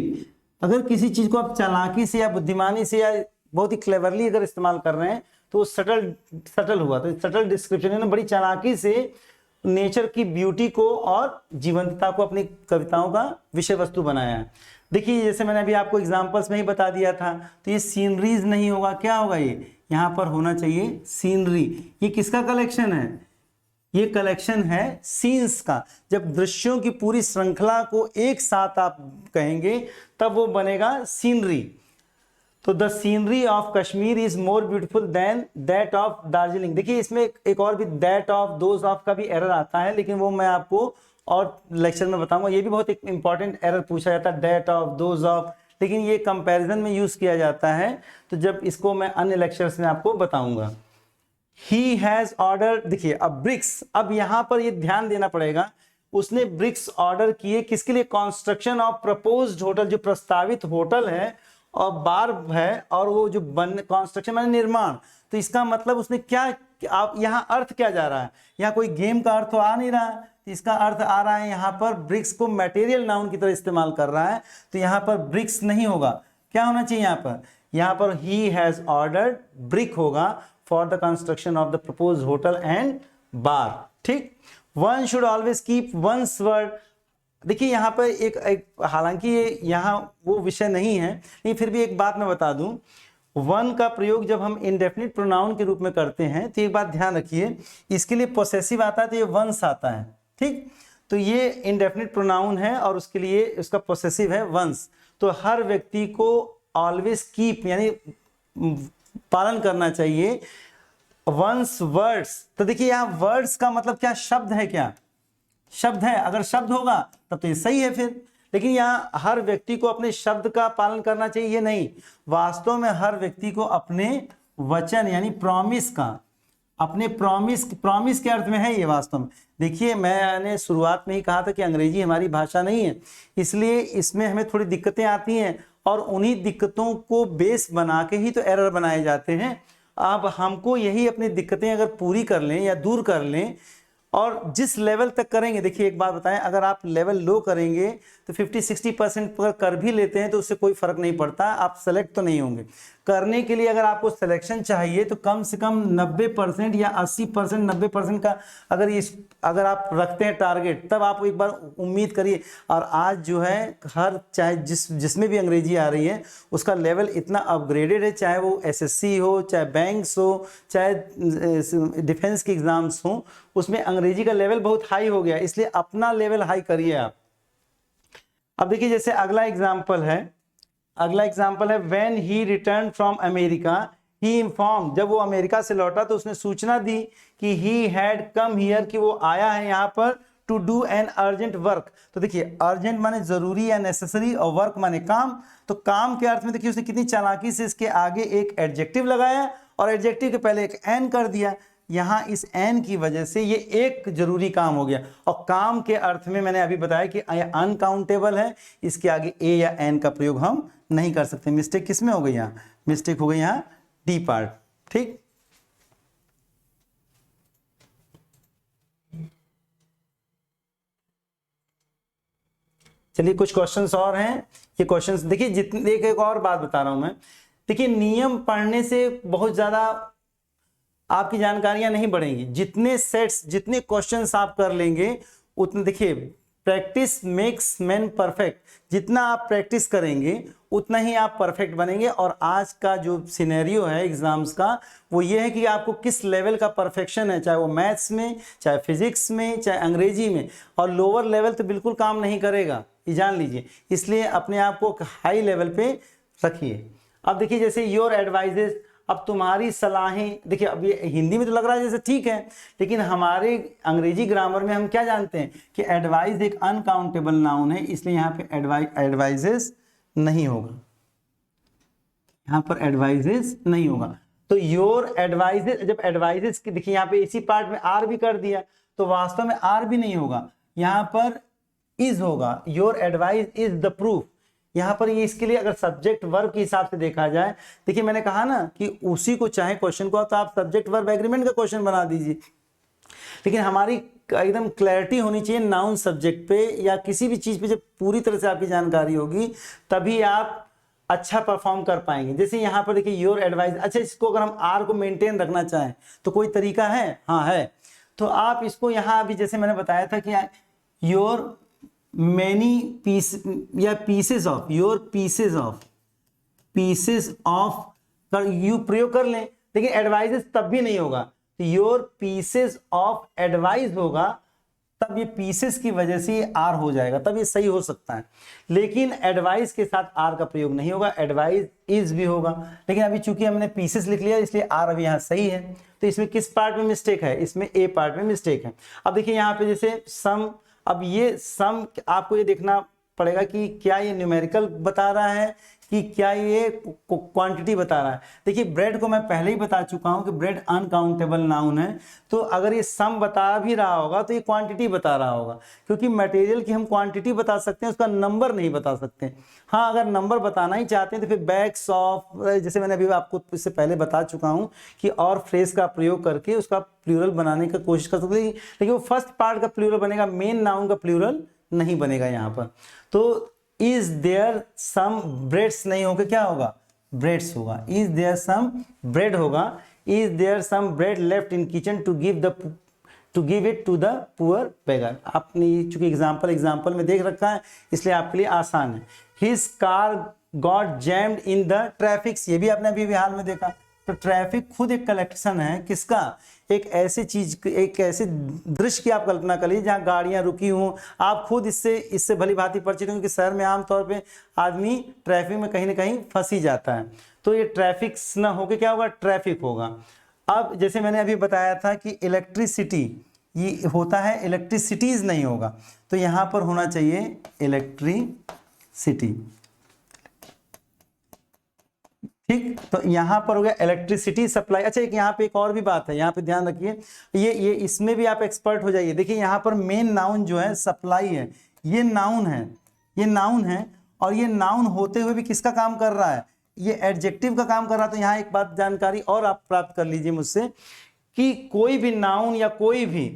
अगर किसी चीज को आप चालाकी से या बुद्धिमानी से या बहुत ही क्लेवरली अगर इस्तेमाल कर रहे हैं तो सटल हुआ। तो सटल डिस्क्रिप्शन है ना, बड़ी चालाकी से नेचर की ब्यूटी को और जीवंतता को अपनी कविताओं का विषय वस्तु बनाया है। देखिए, जैसे मैंने अभी आपको एग्जांपल्स में ही बता दिया था, तो ये सीनरीज नहीं होगा, क्या होगा? ये यहाँ पर होना चाहिए सीनरी। ये किसका कलेक्शन है? ये कलेक्शन है सीन्स का। जब दृश्यों की पूरी श्रृंखला को एक साथ आप कहेंगे तब वो बनेगा सीनरी। तो the scenery of Kashmir is more beautiful then that of Darjeeling. देखिए, इसमें एक और भी दैट ऑफ, दोज ऑफ का भी एरर आता है, लेकिन वो मैं आपको और लेक्चर में बताऊंगा। ये भी बहुत एक इंपॉर्टेंट एरर पूछा जाता है, दैट ऑफ, दोज ऑफ, लेकिन ये कंपैरिजन में यूज किया जाता है, तो जब इसको मैं अन्य लेक्चर्स में आपको बताऊंगा। ही हैज ऑर्डर, देखिए अब ब्रिक्स, अब यहां पर ये ध्यान देना पड़ेगा, उसने ब्रिक्स ऑर्डर किए किसके लिए? कंस्ट्रक्शन ऑफ प्रपोज्ड होटल, जो प्रस्तावित होटल है और बार है, और वो जो कंस्ट्रक्शन माने निर्माण। तो इसका मतलब उसने क्या, आप यहाँ अर्थ क्या जा रहा है? यहाँ कोई गेम का अर्थ तो आ नहीं रहा है, इसका अर्थ आ रहा है यहाँ पर ब्रिक्स को मटेरियल नाउन की तरह इस्तेमाल कर रहा है, तो यहाँ पर ब्रिक्स नहीं होगा, क्या होना चाहिए यहाँ पर? यहाँ पर ही हैज ऑर्डर्ड ब्रिक होगा for the construction of the proposed hotel and bar. ठीक, one should always keep one's word. देखिए यहाँ पर एक हालांकि ये यहाँ वो विषय नहीं है, लेकिन फिर भी एक बात मैं बता दूं, वन का प्रयोग जब हम इंडेफिनिट प्रोनाउन के रूप में करते हैं तो एक बात ध्यान रखिए, इसके लिए पोसेसिव आता है तो ये वंस आता है। ठीक, तो ये इंडेफिनिट प्रोनाउन है और उसके लिए उसका पोसेसिव है वंस। तो हर व्यक्ति को ऑलवेज कीप यानी पालन करना चाहिए वंस वर्ड्स। तो देखिए यहाँ वर्ड्स का मतलब क्या? शब्द है, क्या शब्द है? अगर शब्द होगा तब तो ये सही है फिर, लेकिन यहाँ हर व्यक्ति को अपने शब्द का पालन करना चाहिए, ये नहीं। वास्तव में हर व्यक्ति को अपने वचन यानी प्रॉमिस का, अपने प्रॉमिस के अर्थ में है ये वास्तव में। देखिए, मैंने शुरुआत में ही कहा था कि अंग्रेजी हमारी भाषा नहीं है, इसलिए इसमें हमें थोड़ी दिक्कतें आती हैं, और उन्हीं दिक्कतों को बेस बना के ही तो एरर बनाए जाते हैं। अब हमको यही अपनी दिक्कतें अगर पूरी कर लें या दूर कर लें, और जिस लेवल तक करेंगे, देखिए एक बात बताएं, अगर आप लेवल लो करेंगे तो 50-60% अगर कर भी लेते हैं तो उससे कोई फर्क नहीं पड़ता, आप सेलेक्ट तो नहीं होंगे। करने के लिए अगर आपको सिलेक्शन चाहिए तो कम से कम 90% या 80%, 90% का अगर आप रखते हैं टारगेट, तब आप एक बार उम्मीद करिए। और आज जो है हर चाहे जिसमें भी अंग्रेजी आ रही है उसका लेवल इतना अपग्रेडेड है, चाहे वो एसएससी हो, चाहे बैंक्स हो, चाहे डिफेंस के एग्जाम्स हो, उसमें अंग्रेजी का लेवल बहुत हाई हो गया, इसलिए अपना लेवल हाई करिए आप। अब देखिए जैसे अगला एग्जाम्पल है when he return from America he inform, जब वो अमेरिका से लौटा तो उसने सूचना दी कि ही हैड कम हियर, कि वो आया है यहाँ पर to do an urgent work. तो देखिए अर्जेंट माने जरूरी या नेसेसरी, और वर्क माने काम। तो काम के अर्थ में देखिए उसने कितनी चालाकी से इसके आगे एक एडजेक्टिव लगाया और एडजेक्टिव के पहले एक एन कर दिया। यहाँ इस एन की वजह से ये एक जरूरी काम हो गया, और काम के अर्थ में मैंने अभी बताया कि अनकाउंटेबल है, इसके आगे ए या एन का प्रयोग हम नहीं कर सकते। मिस्टेक किसमें हो गई? यहाँ मिस्टेक हो गई, यहाँ डी पार्ट। ठीक, चलिए कुछ क्वेश्चंस और हैं। ये क्वेश्चंस देखिए, जितने एक और बात बता रहा हूं मैं, देखिए नियम पढ़ने से बहुत ज्यादा आपकी जानकारियां नहीं बढ़ेंगी, जितने सेट्स, जितने क्वेश्चंस आप कर लेंगे उतने, देखिए प्रैक्टिस मेक्स मैन परफेक्ट, जितना आप प्रैक्टिस करेंगे उतना ही आप परफेक्ट बनेंगे। और आज का जो सिनेरियो है एग्जाम्स का वो ये है कि आपको किस लेवल का परफेक्शन है, चाहे वो मैथ्स में, चाहे फिजिक्स में, चाहे अंग्रेजी में, और लोअर लेवल तो बिल्कुल काम नहीं करेगा, ये जान लीजिए। इसलिए अपने आप को हाई लेवल पे रखिए। अब देखिए जैसे योर एडवाइजेस, अब तुम्हारी सलाहें, देखिए अब ये हिंदी में तो लग रहा है जैसे ठीक है, लेकिन हमारे अंग्रेजी ग्रामर में हम क्या जानते हैं कि एडवाइस एक अनकाउंटेबल नाउन है, इसलिए यहाँ पे एडवाइजेस नहीं होगा, यहाँ पर एडवाइजेस नहीं होगा। तो योर एडवाइजेस, जब एडवाइजेस की देखिए यहाँ पे इसी पार्ट में आर भी कर दिया तो वास्तव में आर भी नहीं होगा, यहाँ पर इज होगा। Your advice is the proof. यहाँ पर ये इसके लिए अगर सब्जेक्ट वर्ब के हिसाब से देखा जाए, देखिए मैंने कहा ना कि उसी को चाहे क्वेश्चन को तो आप सब्जेक्ट वर्ब एग्रीमेंट का क्वेश्चन बना दीजिए, लेकिन हमारी एकदम क्लैरिटी होनी चाहिए नाउन सब्जेक्ट पे या किसी भी चीज पे। जब पूरी तरह से आपकी जानकारी होगी तभी आप अच्छा परफॉर्म कर पाएंगे। जैसे यहाँ पर देखिए योर एडवाइस, अच्छा इसको अगर हम आर को मेंटेन रखना चाहें तो कोई तरीका है? हाँ है। तो आप इसको यहाँ अभी जैसे मैंने बताया था कि योर many piece या pieces of, your pieces of कर यू प्रयोग कर लें, लेकिन एडवाइजेस तब भी नहीं होगा, तो योर पीसेस ऑफ एडवाइस होगा, तब ये पीसेस की वजह से ये आर हो जाएगा, तब ये सही हो सकता है। लेकिन एडवाइस के साथ आर का प्रयोग नहीं होगा, एडवाइस इज भी होगा, लेकिन अभी चूंकि हमने पीसेस लिख लिया इसलिए आर अभी यहाँ सही है। तो इसमें किस पार्ट में मिस्टेक है? इसमें ए पार्ट में मिस्टेक है। अब देखिए यहाँ पे जैसे सम, अब ये सम आपको ये देखना पड़ेगा कि क्या ये न्यूमेरिकल बता रहा है कि क्या ये क्वांटिटी बता रहा है। देखिए ब्रेड को मैं पहले ही बता चुका हूं कि ब्रेड अनकाउंटेबल नाउन है, तो अगर ये सम बता भी रहा होगा तो ये क्वांटिटी बता रहा होगा, क्योंकि मटेरियल की हम क्वांटिटी बता सकते हैं, उसका नंबर नहीं बता सकते। हाँ अगर नंबर बताना ही चाहते हैं तो फिर बैग्स ऑफ, जैसे मैंने अभी आपको इससे पहले बता चुका हूँ कि और फ्रेज का प्रयोग करके उसका प्लूरल बनाने का कोशिश कर सकते हैं, लेकिन वो फर्स्ट पार्ट का प्लूरल बनेगा, मेन नाउन का प्लूरल नहीं बनेगा यहाँ पर। तो इज देयर सम ब्रेड्स नहीं होगा, क्या होगा? ब्रेड्स होगा। इज देयर सम ब्रेड होगा, is there some bread left in kitchen to give it to the poor beggar. आपने चूंकि एग्जाम्पल में देख रखा है इसलिए आपके लिए आसान है। His car got jammed in the traffics, ये भी आपने अभी हाल में देखा। तो ट्रैफिक खुद एक कलेक्शन है किसका? एक ऐसी चीज, एक ऐसे दृश्य की आप कल्पना कर लीजिए जहाँ गाड़ियां रुकी हों। आप खुद इससे भली भांति परिचित होंगे कि शहर में आमतौर पे आदमी ट्रैफिक में कहीं ना कहीं फंस ही जाता है। तो ये ट्रैफिक ना होके क्या होगा? ट्रैफिक होगा। अब जैसे मैंने अभी बताया था कि इलेक्ट्रिसिटी ये होता है, इलेक्ट्रिसिटीज नहीं होगा, तो यहाँ पर होना चाहिए इलेक्ट्रिसिटी। ठीक, तो यहाँ पर हो गया इलेक्ट्रिसिटी सप्लाई। अच्छा एक यहाँ पे एक और भी बात है, यहाँ पे ध्यान रखिए, ये इसमें भी आप एक्सपर्ट हो जाइए। देखिए यहाँ पर मेन नाउन जो है सप्लाई है, ये नाउन है, और ये नाउन होते हुए भी किसका काम कर रहा है, ये एडजेक्टिव का काम कर रहा है। तो यहाँ एक बात जानकारी और आप प्राप्त कर लीजिए मुझसे कि कोई भी नाउन या कोई भी,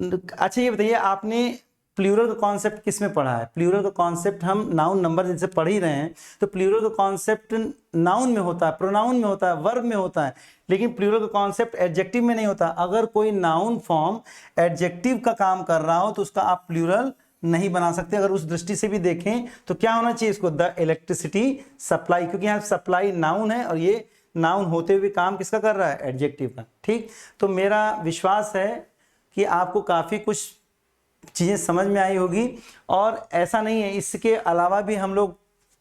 अच्छा ये बताइए आपने प्लूरल का कॉन्सेप्ट किस में पढ़ा है? प्लूरल का कॉन्सेप्ट हम नाउन नंबर जैसे पढ़ ही रहे हैं, तो प्लूरल का कॉन्सेप्ट नाउन में होता है, प्रोनाउन में होता है, वर्ब में होता है, लेकिन प्लूरल का कॉन्सेप्ट एडजेक्टिव में नहीं होता। अगर कोई नाउन फॉर्म एडजेक्टिव का काम कर रहा हो तो उसका आप प्लूरल नहीं बना सकते। अगर उस दृष्टि से भी देखें तो क्या होना चाहिए इसको, द इलेक्ट्रिसिटी सप्लाई, क्योंकि यहाँ सप्लाई नाउन है और ये नाउन होते हुए काम किसका कर रहा है, एडजेक्टिव का। ठीक, तो मेरा विश्वास है कि आपको काफ़ी कुछ चीज़ें समझ में आई होगी। और ऐसा नहीं है, इसके अलावा भी हम लोग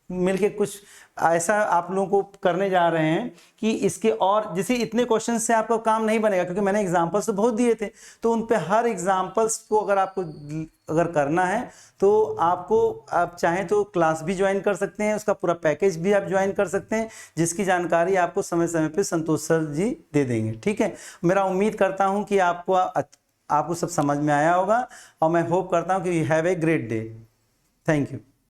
मिलके कुछ ऐसा आप लोगों को करने जा रहे हैं कि इसके और जैसे इतने क्वेश्चन से आपका काम नहीं बनेगा, क्योंकि मैंने एग्जांपल्स तो बहुत दिए थे, तो उन पे हर एग्जांपल्स को अगर आपको अगर करना है तो आपको, आप चाहें तो क्लास भी ज्वाइन कर सकते हैं, उसका पूरा पैकेज भी आप ज्वाइन कर सकते हैं, जिसकी जानकारी आपको समय समय पे संतोष सर जी दे देंगे। ठीक है, मेरा उम्मीद करता हूँ कि आपको सब समझ में आया होगा और मैं होप करता हूँ कि you have a great day. Thank you.